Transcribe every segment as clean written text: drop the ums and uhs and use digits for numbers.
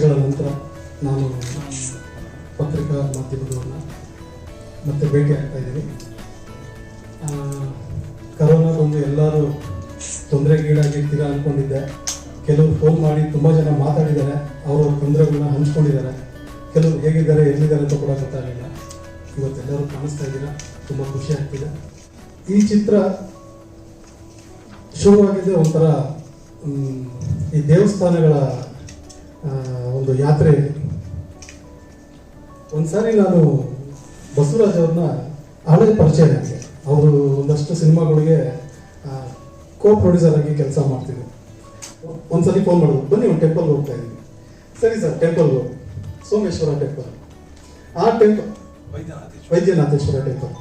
ವರ್ಷಗಳ ನಂತರ ನಾನು ಪತ್ರಿಕಾ ಮಾಧ್ಯಮದವನ್ನ ಮತ್ತೆ ಭೇಟಿ ಆಗ್ತಾ ಇದ್ದೀನಿ. ಕರೋನಾದೊಂದು ಎಲ್ಲರೂ ತೊಂದರೆಗೀಡಾಗಿರ್ತೀರಾ ಅಂದ್ಕೊಂಡಿದ್ದೆ. ಕೆಲವರು ಫೋನ್ ಮಾಡಿ ತುಂಬ ಜನ ಮಾತಾಡಿದ್ದಾರೆ, ಅವರವ್ರ ತೊಂದರೆಗಳನ್ನ ಹಂಚ್ಕೊಂಡಿದ್ದಾರೆ. ಕೆಲವರು ಹೇಗಿದ್ದಾರೆ ಎಲ್ಲಿದ್ದಾರೆ ಅಂತ ಕೂಡ ಗೊತ್ತಾಗಲಿಲ್ಲ. ಇವತ್ತೆಲ್ಲರೂ ಕಾಣಿಸ್ತಾ ಇದ್ದೀರಾ, ತುಂಬ ಖುಷಿ ಆಗ್ತಿದೆ. ಈ ಚಿತ್ರ ಶುರುವಾಗಿದೆ ಒಂಥರ ಈ ದೇವಸ್ಥಾನಗಳ ಒಂದು ಯಾತ್ರೆಯಲ್ಲಿ. ಒಂದ್ಸಾರಿ ನಾನು ಬಸವರಾಜ್ ಅವ್ರನ್ನ ಹಳೆ ಪರಿಚಯ ನನಗೆ. ಅವರು ಒಂದಷ್ಟು ಸಿನಿಮಾಗಳಿಗೆ ಕೋ ಪ್ರೊಡ್ಯೂಸರ್ ಆಗಿ ಕೆಲಸ ಮಾಡ್ತಿದ್ರು. ಒಂದ್ಸಲಿ ಫೋನ್ ಮಾಡಿದ್ರು, ಬನ್ನಿ ಒಂದು ಟೆಂಪಲ್ಗೆ ಹೋಗ್ತಾ ಇದ್ದೀವಿ. ಸರಿ ಸರ್, ಟೆಂಪಲ್ಗೆ ಹೋಗಿ ಸೋಮೇಶ್ವರ ಟೆಂಪಲ್, ಆ ಟೆಂಪಲ್ ವೈದ್ಯನಾಥೇಶ್ವರ ಟೆಂಪಲ್.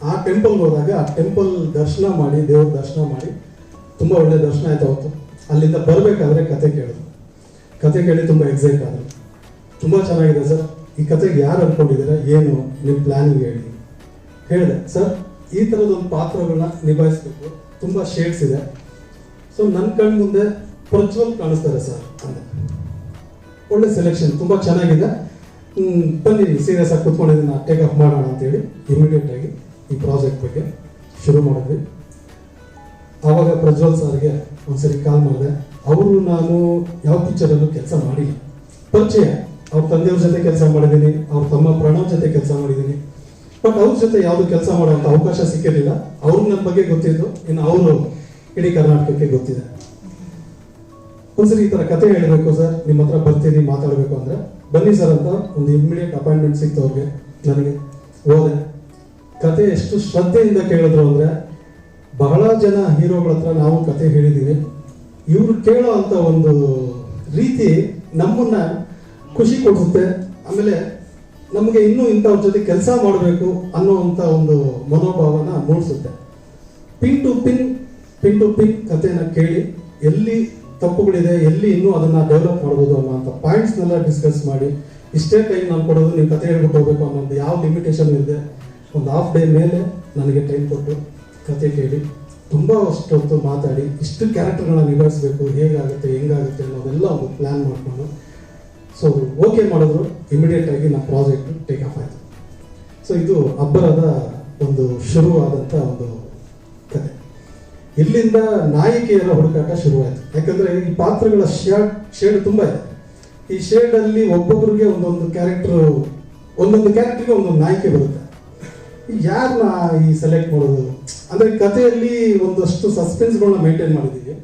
ಆ ಟೆಂಪಲ್ಗೆ ಹೋದಾಗ ಆ ಟೆಂಪಲ್ ದರ್ಶನ ಮಾಡಿ, ದೇವ್ರ ದರ್ಶನ ಮಾಡಿ ತುಂಬ ಒಳ್ಳೆ ದರ್ಶನ ಆಯ್ತು ಅವತ್ತು. ಅಲ್ಲಿಂದ ಬರಬೇಕಾದ್ರೆ ಕತೆ ಕೇಳಿದ್ರು. ಕತೆ ಕೇಳಿ ತುಂಬ ಎಕ್ಸೈಟ್ ಆದರು. ತುಂಬ ಚೆನ್ನಾಗಿದೆ ಸರ್, ಈ ಕತೆಗೆ ಯಾರು ಅಂದ್ಕೊಂಡಿದ್ದೀರಾ, ಏನು ನಿಮ್ಮ ಪ್ಲ್ಯಾನಿಂಗ್ ಹೇಳಿ. ಹೇಳಿದೆ, ಸರ್ ಈ ಥರದೊಂದು ಪಾತ್ರಗಳನ್ನ ನಿಭಾಯಿಸ್ಬೇಕು, ತುಂಬ ಶೇಡ್ಸ್ ಇದೆ. ಸೊ ನನ್ನ ಕಣ್ಣು ಮುಂದೆ ಪ್ರಜ್ವಲ್ ಕಾಣಿಸ್ತಾರೆ ಸರ್ ಅಂದೆ. ಒಳ್ಳೆ ಸೆಲೆಕ್ಷನ್, ತುಂಬ ಚೆನ್ನಾಗಿದೆ, ಬನ್ನಿ ಸೀರಿಯಸ್ ಆಗಿ ಕೂತ್ಕೊಂಡಿದ್ದೀನಿ, ಟೇಕ್ ಆಫ್ ಮಾಡೋಣ ಅಂತೇಳಿ ಇಮಿಡಿಯೇಟ್ ಆಗಿ ಈ ಪ್ರಾಜೆಕ್ಟ್ ಬಗ್ಗೆ ಶುರು ಮಾಡಿದ್ವಿ. ಆವಾಗ ಪ್ರಜ್ವಲ್ ಸರ್ಗೆ ಒಂದ್ಸರಿ ಕಾಲ್ ಮಾಡಿದೆ. ಅವರು ನಾನು ಯಾವ ಪಿಕ್ಚರಲ್ಲೂ ಕೆಲಸ ಮಾಡಿಲ್ಲ, ಪರಿಚಯ. ಅವ್ರ ತಂದೆಯವ್ರ ಜೊತೆ ಕೆಲಸ ಮಾಡಿದ್ದೀನಿ, ಅವ್ರ ತಮ್ಮ ಪ್ರಣವ್ ಜೊತೆ ಕೆಲಸ ಮಾಡಿದ್ದೀನಿ. ಬಟ್ ಅವ್ರ ಜೊತೆ ಯಾವುದು ಕೆಲಸ ಮಾಡುವಂಥ ಅವಕಾಶ ಸಿಕ್ಕಿರಲಿಲ್ಲ. ಅವ್ರಿಗೆ ನನ್ನ ಬಗ್ಗೆ ಗೊತ್ತಿದ್ದು, ಇನ್ನು ಅವರು ಇಡೀ ಕರ್ನಾಟಕಕ್ಕೆ ಗೊತ್ತಿದೆ. ಒಂದ್ಸರಿ ಈ ಥರ ಕತೆ ಹೇಳಬೇಕು ಸರ್, ನಿಮ್ಮ ಹತ್ರ ಬರ್ತೀನಿ ಮಾತಾಡಬೇಕು ಅಂದರೆ ಬನ್ನಿ ಸರ್ ಅಂತ ಒಂದು ಇಮಿಡಿಯೇಟ್ ಅಪಾಯಿಂಟ್ಮೆಂಟ್ ಸಿಕ್ತು ಅವ್ರಿಗೆ. ನನಗೆ ಹೋದೆ. ಕತೆ ಎಷ್ಟು ಶ್ರದ್ಧೆಯಿಂದ ಕೇಳಿದ್ರು ಅಂದರೆ, ಬಹಳ ಜನ ಹೀರೋಗಳ ಹತ್ರ ನಾವು ಕತೆ ಹೇಳಿದ್ದೀವಿ, ಇವರು ಕೇಳೋ ಅಂತ ಒಂದು ರೀತಿ ನಮ್ಮನ್ನ ಖುಷಿ ಕೊಡಿಸುತ್ತೆ. ಆಮೇಲೆ ನಮಗೆ ಇನ್ನೂ ಇಂಥವ್ರ ಜೊತೆ ಕೆಲಸ ಮಾಡಬೇಕು ಅನ್ನೋವಂಥ ಒಂದು ಮನೋಭಾವನ ಮೂಡಿಸುತ್ತೆ. ಪಿನ್ ಟು ಪಿನ್ ಕತೆನ ಕೇಳಿ ಎಲ್ಲಿ ತಪ್ಪುಗಳಿದೆ, ಎಲ್ಲಿ ಇನ್ನೂ ಅದನ್ನ ಡೆವಲಪ್ ಮಾಡ್ಬೋದು ಅನ್ನೋಂಥ ಪಾಯಿಂಟ್ಸ್ನೆಲ್ಲ ಡಿಸ್ಕಸ್ ಮಾಡಿ, ಇಷ್ಟೇ ಟೈಮ್ ನಾನು ಕೊಡೋದು, ನೀವು ಕತೆ ಹೇಳ್ಬಿಟ್ಟು ಹೋಗ್ಬೇಕು ಅನ್ನೋದು ಯಾವ ಲಿಮಿಟೇಷನ್ ಇದೆ. ಒಂದು ಹಾಫ್ ಡೇ ಮೇಲೆ ನನಗೆ ಟೈಮ್ ಕೊಟ್ಟು ಕತೆ ಕೇಳಿ ತುಂಬ ಅಷ್ಟೊತ್ತು ಮಾತಾಡಿ, ಇಷ್ಟು ಕ್ಯಾರೆಕ್ಟರ್ಗಳನ್ನ ನಿಭಾಯಿಸಬೇಕು, ಹೇಗಾಗುತ್ತೆ ಹೆಂಗಾಗುತ್ತೆ ಅನ್ನೋದೆಲ್ಲ ಒಂದು ಪ್ಲ್ಯಾನ್ ಮಾಡಿಕೊಂಡು ಸೊ ಓಕೆ ಮಾಡಿದ್ರು. ಇಮಿಡಿಯೇಟ್ ಆಗಿ ನಮ್ಮ ಪ್ರಾಜೆಕ್ಟ್ ಟೇಕ್ ಆಫ್ ಆಯಿತು. ಸೊ ಇದು ಅಬ್ಬರದ ಒಂದು ಶುರುವಾದಂಥ ಒಂದು ಕತೆ. ಇಲ್ಲಿಂದ ನಾಯಕಿಯರ ಹುಡುಕಾಟ ಶುರುವಾಯಿತು. ಯಾಕಂದರೆ ಈ ಪಾತ್ರಗಳ ಶೇಡ್ ತುಂಬ ಇದೆ. ಈ ಶೇಡಲ್ಲಿ ಒಬ್ಬೊಬ್ಬರಿಗೆ ಒಂದೊಂದು ಕ್ಯಾರೆಕ್ಟರ್ಗೆ ಒಂದೊಂದು ನಾಯಕಿ ಬರುತ್ತೆ. ಯಾರನ್ನ ಈ ಸೆಲೆಕ್ಟ್ ಮಾಡೋದು ಅಂದರೆ, ಕಥೆಯಲ್ಲಿ ಒಂದಷ್ಟು ಸಸ್ಪೆನ್ಸ್ಗಳನ್ನ ಮೇಂಟೈನ್ ಮಾಡಿದ್ದೀವಿ.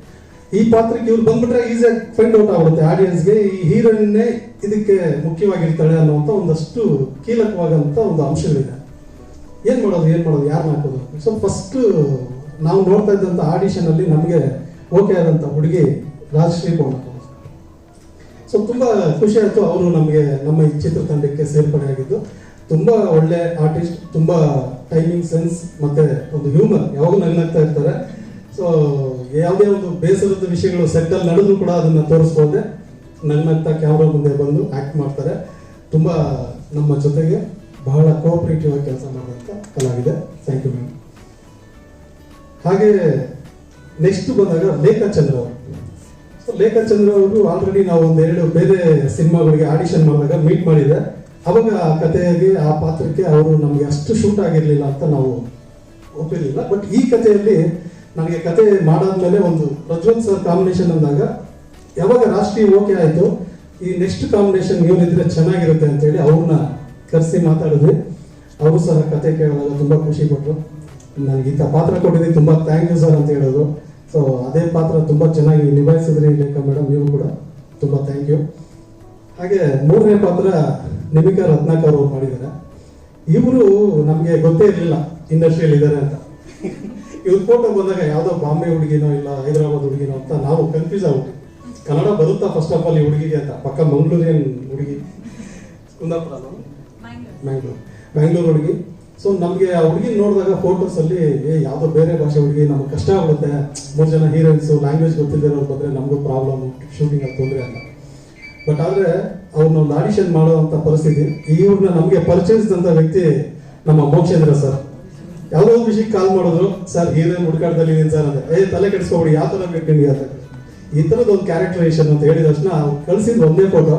ಈ ಪಾತ್ರಕ್ಕೆ ಇವ್ರು ಬಂದ್ಬಿಟ್ರೆ ಈಸಿಯಾಗಿ ಫೈಂಡ್ ಔಟ್ ಆಗುತ್ತೆ ಆಡಿಯನ್ಸ್ಗೆ, ಈ ಹೀರೋಯಿನ್ನೇ ಇದಕ್ಕೆ ಮುಖ್ಯವಾಗಿರ್ತಾಳೆ ಅನ್ನೋಂಥ ಒಂದಷ್ಟು ಕೀಲಕವಾದಂಥ ಒಂದು ಅಂಶಗಳಿದೆ. ಏನು ಮಾಡೋದು ಯಾರನ್ನ ಹಾಕೋದು. ಸೊ ಫಸ್ಟ್ ನಾವು ನೋಡ್ತಾ ಇದ್ದಂಥ ಆಡಿಷನಲ್ಲಿ ನಮಗೆ ಓಕೆ ಆದಂಥ ಹುಡುಗಿ ರಾಜಶ್ರೀ ಪೌರ್ಣ. ಸೊ ತುಂಬ ಖುಷಿ ಆಯಿತು, ಅವರು ನಮಗೆ ನಮ್ಮ ಈ ಚಿತ್ರತಂಡಕ್ಕೆ ಸೇರ್ಪಡೆ ಆಗಿದ್ದು. ತುಂಬ ಒಳ್ಳೆ ಆರ್ಟಿಸ್ಟ್, ತುಂಬ ಟೈಮಿಂಗ್ ಸೆನ್ಸ್ ಮತ್ತು ಒಂದು ಹ್ಯೂಮರ್, ಯಾವಾಗೂ ನಗ್ನಾಗ್ತಾ ಇರ್ತಾರೆ. ಸೊ ಯಾವುದೇ ಒಂದು ಬೇಸರದ ವಿಷಯಗಳು ಸೆಟ್ಟಲ್ಲಿ ನಡೆದ್ರು ಕೂಡ ಅದನ್ನು ತೋರಿಸ್ಬೋದೆ, ನಗ್ನಾಗ್ತಾ ಕ್ಯಾಮ್ರಾ ಮುಂದೆ ಬಂದು ಆ್ಯಕ್ಟ್ ಮಾಡ್ತಾರೆ. ತುಂಬ ನಮ್ಮ ಜೊತೆಗೆ ಬಹಳ ಕೋಆಪರೇಟಿವ್ ಆಗಿ ಕೆಲಸ ಮಾಡುವಂಥ ಕಲಾವಿದೆ. Thank you ma'am. ಹಾಗೆ ನೆಕ್ಸ್ಟ್ ಬಂದಾಗ ಲೇಖಾಚಂದ್ರ ಅವರು. ಸೊ ಲೇಖಾಚಂದ್ರ ಅವರು ಆಲ್ರೆಡಿ ನಾವು ಒಂದೆರಡು ಬೇರೆ ಸಿನಿಮಾಗಳಿಗೆ ಆಡಿಷನ್ ಮಾಡಿದಾಗ ಮೀಟ್ ಮಾಡಿದೆ. ಅವಾಗ ಆ ಕಥೆಗೆ, ಆ ಪಾತ್ರಕ್ಕೆ ಅವರು ನಮಗೆ ಅಷ್ಟು ಶೂಟ್ ಆಗಿರಲಿಲ್ಲ ಅಂತ ನಾವು ಒಪ್ಪಿರಲಿಲ್ಲ. ಬಟ್ ಈ ಕಥೆಯಲ್ಲಿ ನನಗೆ ಕತೆ ಮಾಡಾದ್ಮೇಲೆ ಒಂದು ಪ್ರಜ್ವಲ್ ಸರ್ ಕಾಂಬಿನೇಷನ್ ಅಂದಾಗ, ಯಾವಾಗ ರಾಷ್ಟ್ರೀಯ ಓಕೆ ಆಯಿತು, ಈ ನೆಕ್ಸ್ಟ್ ಕಾಂಬಿನೇಷನ್ ಇವರಿದ್ರೆ ಚೆನ್ನಾಗಿರುತ್ತೆ ಅಂತೇಳಿ ಅವ್ರನ್ನ ಕರೆಸಿ ಮಾತಾಡಿದ್ವಿ. ಅವರು ಸಹ ಕತೆ ಕೇಳಿದಾಗ ತುಂಬ ಖುಷಿ ಪಟ್ಟರು. ನನಗೆ ಇಂಥ ಪಾತ್ರ ಕೊಟ್ಟಿದ್ದೀವಿ, ತುಂಬ ಥ್ಯಾಂಕ್ ಯು ಸರ್ ಅಂತ ಹೇಳಿದ್ರು. ಸೊ ಅದೇ ಪಾತ್ರ ತುಂಬ ಚೆನ್ನಾಗಿ ನಿಭಾಯಿಸಿದ್ರಿ ಲೇಖಾ ಮೇಡಮ್, ನೀವು ಕೂಡ ತುಂಬ ಥ್ಯಾಂಕ್ ಯು. ಹಾಗೆ ಮೂರನೇ ಪಾತ್ರ ನಿಮಿಕಾ ರತ್ನಾಕರ್ ಅವ್ರು ಮಾಡಿದ್ದಾರೆ. ಇವರು ನಮಗೆ ಗೊತ್ತೇ ಇರಲಿಲ್ಲ ಇಂಡಸ್ಟ್ರಿಯಲ್ಲಿ ಇದ್ದಾರೆ ಅಂತ. ಇವ್ರ ಫೋಟೋ ಬಂದಾಗ ಯಾವುದೋ ಬಾಂಬೆ ಹುಡುಗಿನೋ ಇಲ್ಲ ಹೈದರಾಬಾದ್ ಹುಡುಗಿನೋ ಅಂತ ನಾವು ಕನ್ಫ್ಯೂಸ್ ಆಗ್ಬಿಟ್ಟು, ಕನ್ನಡ ಬರುತ್ತಾ ಫಸ್ಟ್ ಆಫ್ ಆಲ್ ಈ ಹುಡುಗಿಗೆ ಅಂತ. ಪಕ್ಕ ಮಂಗಳೂರಿನ ಹುಡುಗಿ, ಕುಂದಾಪುರ, ಬ್ಯಾಂಗ್ಳೂರು ಹುಡುಗಿ. ಸೊ ನಮಗೆ ಆ ಹುಡುಗಿ ನೋಡಿದಾಗ ಫೋಟೋಸಲ್ಲಿ ಯಾವುದೋ ಬೇರೆ ಭಾಷೆ ಹುಡುಗಿ, ನಮಗೆ ಕಷ್ಟ ಆಗುತ್ತೆ. 3 ಜನ ಹೀರೋಯಿನ್ಸು, ಲ್ಯಾಂಗ್ವೇಜ್ ಗೊತ್ತಿಲ್ಲದಿರೋರು ಬಂದರೆ ನಮಗೂ ಪ್ರಾಬ್ಲಮ್, ಶೂಟಿಂಗಲ್ಲಿ ತೊಂದರೆ ಅಂತ. ಬಟ್ ಆದರೆ ಅವ್ರನ್ನ ಒಂದು ಆಡಿಷನ್ ಮಾಡುವಂಥ ಪರಿಸ್ಥಿತಿ. ಇವ್ರನ್ನ ನಮಗೆ ಪರಿಚಯಿಸಿದಂಥ ವ್ಯಕ್ತಿ ನಮ್ಮ ಮೋಕ್ಷೇಂದ್ರ ಸರ್. ಯಾವುದೋ ಒಂದು ವಿಷಯಕ್ಕೆ ಕಾಲ್ ಮಾಡಿದ್ರು, ಸರ್ ಹೀರೋಯಿನ್ ಹುಡುಕಾಟದಲ್ಲಿ ಇದೀನಿ ಸರ್ ಅಂದರೆ, ತಲೆ ಕೆಡಿಸ್ಕೊಬಿಡಿ, ಯಾವ ಥರ ಬೇಕು ನಿಮಗೆ ಅಂತ. ಈ ಥರದ್ದು ಒಂದು ಕ್ಯಾರೆಕ್ಟರೈಸೇಷನ್ ಅಂತ ಹೇಳಿದ ತಕ್ಷಣ ಕಳಿಸಿದ ಒಂದೇ ಫೋಟೋ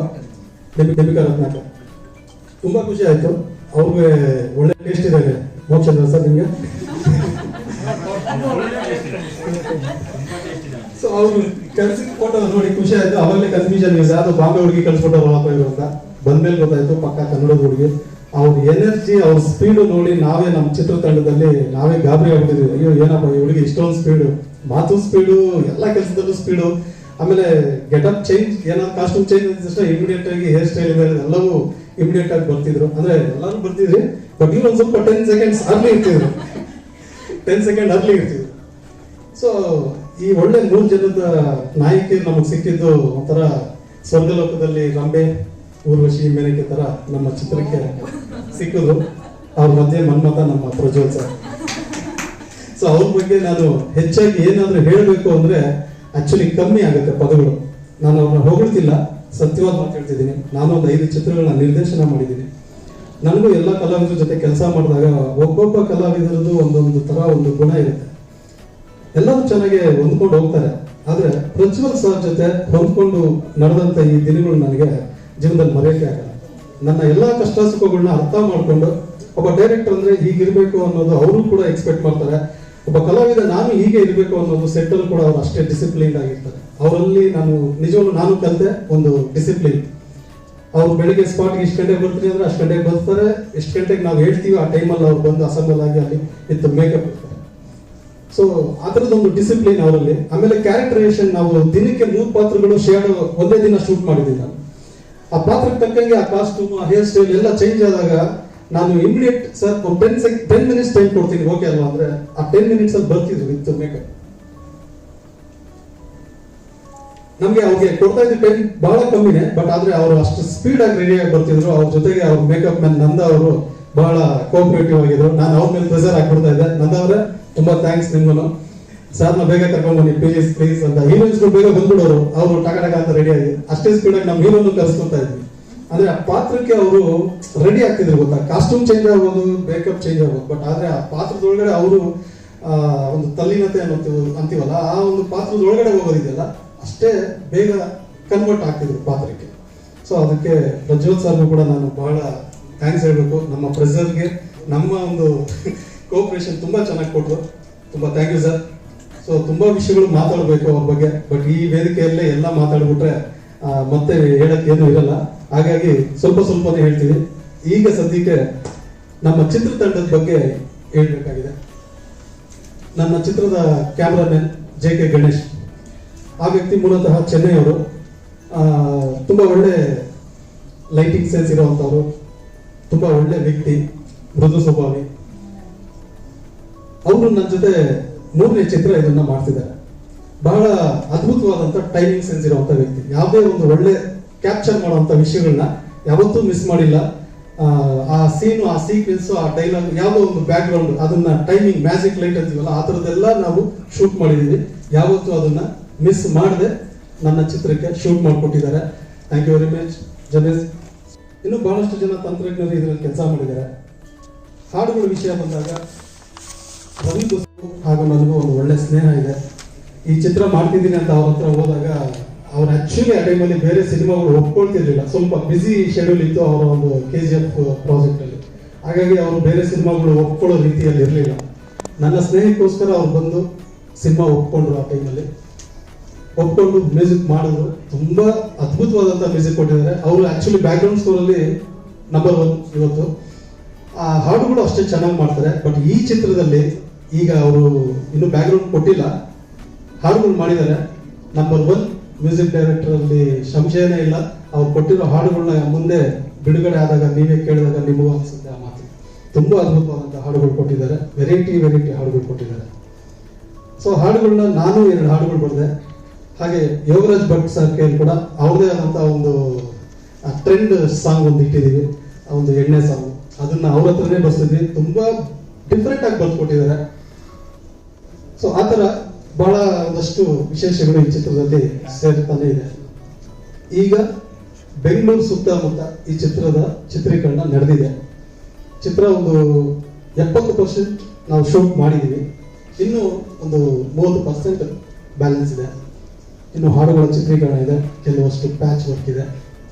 ದೀಪಿಕಾ ರತ್ನಾಕರ್. ತುಂಬಾ ಖುಷಿ ಆಯ್ತು. ಅವ್ರಿಗೆ ಒಳ್ಳೆ ಟೇಸ್ಟ್ ಇದೆ ಮೋಕ್ಷ ಸರ್ ನಿಮಗೆ. ಸೊ ಅವ್ರು ಕಳ್ಸಿದ ಫೋಟೋ ನೋಡಿ ಖುಷಿ ಆಯ್ತು. ಅವಾಗಲೇ ಕನ್ಫ್ಯೂಷನ್ ಇದೆ, ಅದು ಬಾಂಬೆ ಹುಡುಗಿ ಕಳ್ಸಿಕೊಟ್ಟವ್ರು ಅಂತ. ಬಂದ್ಮೇಲೆ ಗೊತ್ತಾಯ್ತು ಪಕ್ಕ ಕನ್ನಡದ ಹುಡುಗಿ. ಅವ್ರ ಎನರ್ಜಿ, ಅವ್ರ ಸ್ಪೀಡು ನೋಡಿ ನಾವೇ ನಮ್ಮ ಚಿತ್ರತಂಡದಲ್ಲಿ ನಾವೇ ಗಾಬರಿ ಆಗ್ಬಿಟ್ಟಿದ್ವಿ. ಅಯ್ಯೋ ಏನಪ್ಪ ಈ ಹುಡುಗಿ ಇಷ್ಟೊಂದು ಸ್ಪೀಡು, ಮಾತು ಸ್ಪೀಡು, ಎಲ್ಲ ಕೆಲಸದಲ್ಲೂ ಸ್ಪೀಡು. ಆಮೇಲೆ ಗೆಟಪ್ ಚೇಂಜ್, ಏನಾದ್ರು ಕಾಸ್ಟ್ಯೂಮ್ ಚೇಂಜ್ ಅಂತ ಇಮಿಡಿಯೇಟ್ ಆಗಿ ಹೇರ್ ಸ್ಟೈಲ್ ಎಲ್ಲವೂ ಇಮಿಡಿಯೇಟ್ ಆಗಿ ಬರ್ತಿದ್ರು. ಅಂದ್ರೆ ಎಲ್ಲರೂ ಬರ್ತಿದ್ರಿ, ಬಟ್ ಇವ್ರು ಒಂದ್ ಸ್ವಲ್ಪ 10 ಸೆಕೆಂಡ್ಸ್ ಅರ್ಲಿ ಇರ್ತಿದ್ರು. 10 ಸೆಕೆಂಡ್ ಅರ್ಲಿ ಇರ್ತಿದ್ರು. ಸೊ ಈ ಒಳ್ಳೆ 3 ಜನದ ನಾಯಕಿ ನಮಗೆ ಸಿಕ್ಕಿದ್ದು ಒಂಥರ ಸ್ವರ್ಗಲೋಕದಲ್ಲಿ ರಂಬೆ, ಊರ್ವಶಿ, ಮೇನಕೆ ತರ ನಮ್ಮ ಚಿತ್ರಕ್ಕೆ ಸಿಕ್ಕಿದ್ರು. ಅವ್ರ ಮಧ್ಯೆ ಮನ್ಮಥ ನಮ್ಮ ಪ್ರಜ್ವಲ್ ಸರ್. ಸೊ ಅವ್ರ ಬಗ್ಗೆ ನಾನು ಹೆಚ್ಚಾಗಿ ಏನಾದ್ರೂ ಹೇಳಬೇಕು ಅಂದ್ರೆ ಆಕ್ಚುಲಿ ಕಮ್ಮಿ ಆಗುತ್ತೆ ಪದಗಳು. ನಾನು ಅವ್ರನ್ನ ಹೊಗಳ್ತಿಲ್ಲ, ಸತ್ಯವಾದ ಮಾತು ಹೇಳ್ತಿದ್ದೀನಿ. ನಾನು ಒಂದು 5 ಚಿತ್ರಗಳನ್ನ ನಿರ್ದೇಶನ ಮಾಡಿದ್ದೀನಿ. ನನಗೂ ಎಲ್ಲ ಕಲಾವಿದರ ಜೊತೆ ಕೆಲಸ ಮಾಡಿದಾಗ ಒಬ್ಬೊಬ್ಬ ಕಲಾವಿದರದ್ದು ಒಂದೊಂದು ತರ ಒಂದು ಗುಣ ಇರುತ್ತೆ. ಎಲ್ಲರೂ ಚೆನ್ನಾಗಿ ಹೊಂದ್ಕೊಂಡು ಹೋಗ್ತಾರೆ. ಆದ್ರೆ ಪ್ರಜ್ವಲ್ ಸರ್ ಜೊತೆ ಹೊಂದ್ಕೊಂಡು ನಡೆದಂತ ಈ ದಿನಗಳು ನನಗೆ ಜೀವನದಲ್ಲಿ ಮರೆಯೋಕೆ ಆಗಲ್ಲ. ನನ್ನ ಎಲ್ಲಾ ಕಷ್ಟ ಸುಖಗಳನ್ನ ಅರ್ಥ ಮಾಡ್ಕೊಂಡು ಒಬ್ಬ ಡೈರೆಕ್ಟರ್ ಅಂದ್ರೆ ಹೀಗಿರ್ಬೇಕು ಅನ್ನೋದು ಅವರು ಕೂಡ ಎಕ್ಸ್ಪೆಕ್ಟ್ ಮಾಡ್ತಾರೆ. ಒಬ್ಬ ಕಲಾವಿದ ನಾನು ಹೀಗೆ ಇರಬೇಕು ಅನ್ನೋದು ಸೆಟ್ ಅಲ್ಲಿ ಕೂಡ ಅವ್ರು ಅಷ್ಟೇ ಡಿಸಿಪ್ಲಿನ್ ಆಗಿರ್ತಾರೆ. ಅವರಲ್ಲಿ ನಿಜವಾಗ್ಲೂ ನಾನು ಕಲಿತೆ ಒಂದು ಡಿಸಿಪ್ಲಿನ್. ಅವ್ರು ಬೆಳಿಗ್ಗೆ ಸ್ಪಾಟ್ಗೆ ಇಷ್ಟು ಗಂಟೆಗೆ ಬರ್ತೀನಿ ಅಂದ್ರೆ ಅಷ್ಟು ಗಂಟೆಗೆ ಬರ್ತಾರೆ. ಎಷ್ಟು ಗಂಟೆಗೆ ನಾವು ಹೇಳ್ತೀವಿ ಆ ಟೈಮಲ್ಲಿ ಅವ್ರು ಬಂದು ಅಸೆಂಬಲ್ ಆಗಿ ಅಲ್ಲಿ ಇತ್ತು ಮೇಕಪ್ ಇರ್ತಾರೆ. ಸೊ ಆ ಥರದೊಂದು ಡಿಸಿಪ್ಲಿನ್ ಅವರಲ್ಲಿ. ಆಮೇಲೆ ಕ್ಯಾರೆಕ್ಟರೈಸೇಷನ್, ನಾವು ದಿನಕ್ಕೆ 3 ಪಾತ್ರಗಳು ಶೇಡ್ ಒಂದೇ ದಿನ ಶೂಟ್ ಮಾಡಿದ್ದೀನಿ ನಾನು. ಆ ಪಾತ್ರಕ್ಕೆ ತಕ್ಕಂಗೆ ಆ ಕಾಸ್ಟ್ಯೂಮ್, ಆ ಹೇರ್ ಸ್ಟೈಲ್ ಎಲ್ಲ ಚೇಂಜ್ ಆದಾಗ ನಾನು ಇಮಿಡಿಯೇಟ್ ಸರ್ 10 ಮಿನಿಟ್ಸ್ ಟೈಮ್ ಕೊಡ್ತೀನಿ ಓಕೆ ಅಲ್ವಾ ಅಂದ್ರೆ ಆ 10 ಮಿನಿಟ್ಸ್ ಅಲ್ಲಿ ಬರ್ತಿದ್ರು ವಿತ್ ಮೇಕಪ್. ನಮ್ಗೆ ಅವ್ರಿಗೆ ಕೊಡ್ತಾ ಇದ್ದ ಟೈಮ್ ಬಹಳ ಕಮ್ಮಿನೇ, ಬಟ್ ಆದ್ರೆ ಅವರು ಅಷ್ಟು ಸ್ಪೀಡ್ ಆಗಿ ರೆಡಿ ಆಗಿ ಬರ್ತಿದ್ರು. ಅವ್ರ ಜೊತೆಗೆ ಅವ್ರ ಮೇಕಪ್ ಮ್ಯಾನ್ ನಂದ ಅವರು ಬಹಳ ಕೋಆಪರೇಟಿವ್ ಆಗಿದ್ರು. ನಾನು ಅವ್ರ ಮೇಲೆ ಪ್ರೆಸರ್ ಹಾಕ್ಬಿಡ್ತಾ ಇದ್ದೆ. ನಂದ ಅವರೇ ತುಂಬಾ ಥ್ಯಾಂಕ್ಸ್ ನಿಮ್ಗೂ, ಸರ್ನ ಬೇಗ ಕರ್ಕೊಂಡು ಬನ್ನಿ ಪ್ಲೀಸ್ ಪ್ಲೀಸ್ ಅಂತ. ಹೀರೋಯಿನ್ಸ್ ಬೇಗ ಬಂದ್ಬಿಡೋರು, ಅವರು ಟಕ ಅಂತ ರೆಡಿ ಆಗಿ ಅಷ್ಟೇ ಸ್ಪೀಡ್ ಆಗಿ ನಮ್ಮ ಹೀರೋನು ಕರೆಸ್ಕೊತಾ ಇದ್ವಿ. ಅಂದ್ರೆ ಆ ಪಾತ್ರಕ್ಕೆ ಅವರು ರೆಡಿ ಆಗ್ತಿದ್ರು ಗೊತ್ತಾ. ಕಾಸ್ಟ್ಯೂಮ್ ಚೇಂಜ್ ಆಗ್ಬೋದು, ಮೇಕಪ್ ಚೇಂಜ್ ಆಗ್ಬೋದು, ಬಟ್ ಆದ್ರೆ ಆ ಪಾತ್ರದೊಳಗಡೆ ಅವರು ಒಂದು ತಲ್ಲೀನತೆ ಅಂತೀವಲ್ಲ, ಆ ಒಂದು ಪಾತ್ರದೊಳಗಡೆ ಹೋಗೋದಿದೆಯಲ್ಲ ಅಷ್ಟೇ ಬೇಗ ಕನ್ವರ್ಟ್ ಆಗ್ತಿದ್ರು ಪಾತ್ರಕ್ಕೆ. ಸೊ ಅದಕ್ಕೆ ಪ್ರಜ್ವಲ್ ಸರ್ಗೂ ಕೂಡ ನಾನು ಬಹಳ ಥ್ಯಾಂಕ್ಸ್ ಹೇಳ್ಬೇಕು. ನಮ್ಮ ಪ್ರೆಸರ್ಗೆ ನಮ್ಮ ಒಂದು ಕೋಆಪರೇಷನ್ ತುಂಬಾ ಚೆನ್ನಾಗಿ ಕೊಟ್ಟರು. ತುಂಬಾ ಥ್ಯಾಂಕ್ ಯು ಸರ್. ಸೊ ತುಂಬಾ ವಿಷಯಗಳು ಮಾತಾಡಬೇಕು ಅವ್ರ ಬಗ್ಗೆ, ಬಟ್ ಈ ವೇದಿಕೆಯಲ್ಲೇ ಎಲ್ಲ ಮಾತಾಡ್ಬಿಟ್ರೆ ಮತ್ತೆ ಹೇಳಕ್ಕೆ ಏನು ಇರಲ್ಲ. ಹಾಗಾಗಿ ಸ್ವಲ್ಪನೇ ಹೇಳ್ತೀವಿ. ಈಗ ಸದ್ಯಕ್ಕೆ ನಮ್ಮ ಚಿತ್ರತಂಡದ ಬಗ್ಗೆ ಹೇಳ್ಬೇಕಾಗಿದೆ. ನನ್ನ ಚಿತ್ರದ ಕ್ಯಾಮ್ರಾಮನ್ JK ಗಣೇಶ್, ಆ ವ್ಯಕ್ತಿ ಮೂಲತಃ ಚೆನ್ನೈಯವರು. ತುಂಬಾ ಒಳ್ಳೆ ಲೈಟಿಂಗ್ ಸೆನ್ಸ್ ಇರುವಂತವ್ರು, ತುಂಬಾ ಒಳ್ಳೆ ವ್ಯಕ್ತಿ, ಮೃದು ಸ್ವಭಾವಿ. ಅವರು ನನ್ನ ಜೊತೆ 3ನೇ ಚಿತ್ರ ಇದನ್ನ ಮಾಡ್ತಿದ್ದಾರೆ. ಬಹಳ ಅದ್ಭುತವಾದಂತ ಟೈಮಿಂಗ್ ಸೆನ್ಸ್ ಇರುವಂತ ವ್ಯಕ್ತಿ. ಯಾವುದೇ ಒಂದು ಒಳ್ಳೆ ಕ್ಯಾಪ್ಚರ್ ಮಾಡುವಂತ ವಿಷಯಗಳನ್ನ ಯಾವತ್ತೂ ಮಿಸ್ ಮಾಡಿಲ್ಲ. ಆ ಸೀನು, ಆ ಸೀಕ್ವೆನ್ಸ್, ಆ ಡೈಲಾಗ್, ಯಾವುದೋ ಒಂದು ಬ್ಯಾಕ್ ಗ್ರೌಂಡ್, ಅದನ್ನ ಟೈಮಿಂಗ್, ಮ್ಯಾಜಿಕ್ ಲೈಟ್ ಅಂತೀವಲ್ಲ, ಆ ಥರದ್ದೆಲ್ಲ ನಾವು ಶೂಟ್ ಮಾಡಿದೀವಿ. ಯಾವತ್ತೂ ಅದನ್ನ ಮಿಸ್ ಮಾಡದೆ ನನ್ನ ಚಿತ್ರಕ್ಕೆ ಶೂಟ್ ಮಾಡಿಕೊಟ್ಟಿದ್ದಾರೆ. Thank you very much Janesh. ಇನ್ನು ಬಹಳಷ್ಟು ಜನ ತಂತ್ರಜ್ಞರು ಇದರಲ್ಲಿ ಕೆಲಸ ಮಾಡಿದ್ದಾರೆ. ಹಾಡುಗಳ ವಿಷಯ ಬಂದಾಗ ರವಿ ಬಸು ಹಾಗೂ ನನಗೂ ಒಂದು ಒಳ್ಳೆ ಸ್ನೇಹ ಇದೆ. ಈ ಚಿತ್ರ ಮಾಡ್ತಿದ್ದೀನಿ ಅಂತ ಅವ್ರ ಹತ್ರ ಹೋದಾಗ ಅವ್ರು ಆಕ್ಚುಲಿ ಆ ಟೈಮಲ್ಲಿ ಬೇರೆ ಸಿನಿಮಾಗಳು ಒಪ್ಕೊಳ್ತಿರ್ಲಿಲ್ಲ. ಸ್ವಲ್ಪ ಬಿಸಿ ಶೆಡ್ಯೂಲ್ ಇತ್ತು ಅವರ ಒಂದು KGF ಪ್ರಾಜೆಕ್ಟ್ ಅಲ್ಲಿ. ಹಾಗಾಗಿ ಅವರು ಬೇರೆ ಸಿನಿಮಾಗಳು ಒಪ್ಕೊಳ್ಳೋ ರೀತಿಯಲ್ಲಿ ಇರಲಿಲ್ಲ. ನನ್ನ ಸ್ನೇಹಕ್ಕೋಸ್ಕರ ಅವ್ರು ಬಂದು ಸಿನಿಮಾ ಒಪ್ಕೊಂಡ್ರು. ಆ ಟೈಮಲ್ಲಿ ಒಪ್ಕೊಂಡು ಮ್ಯೂಸಿಕ್ ಮಾಡಿದ್ರು. ತುಂಬಾ ಅದ್ಭುತವಾದಂತ ಮ್ಯೂಸಿಕ್ ಕೊಟ್ಟಿದ್ದಾರೆ. ಅವರು ಆಕ್ಚುಲಿ ಬ್ಯಾಕ್ ಗ್ರೌಂಡ್ ಸ್ಕೋರ್ ಅಲ್ಲಿ ನಂಬರ್ 1 ಇವತ್ತು. ಆ ಹಾಡುಗಳು ಅಷ್ಟೇ ಚೆನ್ನಾಗಿ ಮಾಡ್ತಾರೆ. ಬಟ್ ಈ ಚಿತ್ರದಲ್ಲಿ ಈಗ ಅವರು ಇನ್ನು ಬ್ಯಾಕ್ ಗ್ರೌಂಡ್ ಕೊಟ್ಟಿಲ್ಲ, ಹಾಡುಗಳು ಮಾಡಿದ್ದಾರೆ. ನಂಬರ್ 1 ಮ್ಯೂಸಿಕ್ ಡೈರೆಕ್ಟರ್ ಅಲ್ಲಿ ಸಂಶಯನೇ ಇಲ್ಲ. ಅವ್ರು ಕೊಟ್ಟಿರೋ ಹಾಡುಗಳನ್ನ ಮುಂದೆ ಬಿಡುಗಡೆ ಆದಾಗ ನೀವೇ ಕೇಳಿದಾಗ ನಿಮಗೂ ಅನ್ಸುತ್ತೆ ಆ ಮಾತು. ತುಂಬಾ ಅದ್ಭುತವಾದಂತ ಹಾಡುಗಳು ಕೊಟ್ಟಿದ್ದಾರೆ. ವೆರೈಟಿ ಹಾಡುಗಳು ಕೊಟ್ಟಿದ್ದಾರೆ. ಸೊ ಹಾಡುಗಳನ್ನ ನಾನು 2 ಹಾಡುಗಳು ಬರೆದೆ. ಹಾಗೆ ಯೋಗರಾಜ್ ಭಟ್ ಸರ್ ಕೇಳಿ ಕೂಡ ಅವ್ರದೇ ಆದಂತ ಒಂದು ಟ್ರೆಂಡ್ ಸಾಂಗ್ ಒಂದು ಇಟ್ಟಿದ್ದೀವಿ, ಒಂದು ಎಣ್ಣೆ ಸಾಂಗ್. ಅದನ್ನ ಅವ್ರ ಹತ್ರನೇ ಬರ್ಸಿದ್ವಿ. ತುಂಬಾ ಡಿಫ್ರೆಂಟ್ ಆಗಿ ಬರ್ಕೊಟ್ಟಿದ್ದಾರೆ. ಸೊ ಆತರ ಬಹಳ ಒಂದಷ್ಟು ವಿಶೇಷಗಳು ಈ ಚಿತ್ರದಲ್ಲಿ ಸೇರ್ತಾನೆ ಇದೆ. ಈಗ ಬೆಂಗಳೂರು ಸುತ್ತಮುತ್ತ ಈ ಚಿತ್ರದ ಚಿತ್ರೀಕರಣ ನಡೆದಿದೆ. ಚಿತ್ರ ಒಂದು 70% ನಾವು ಶೂಟ್ ಮಾಡಿದೀವಿ. ಇನ್ನು ಒಂದು 30% ಬ್ಯಾಲೆನ್ಸ್ ಇದೆ. ಇನ್ನು ಹಾಡುಗಳ ಚಿತ್ರೀಕರಣ ಇದೆ, ಕೆಲವಷ್ಟು ಪ್ಯಾಚ್ ವರ್ಕ್ ಇದೆ.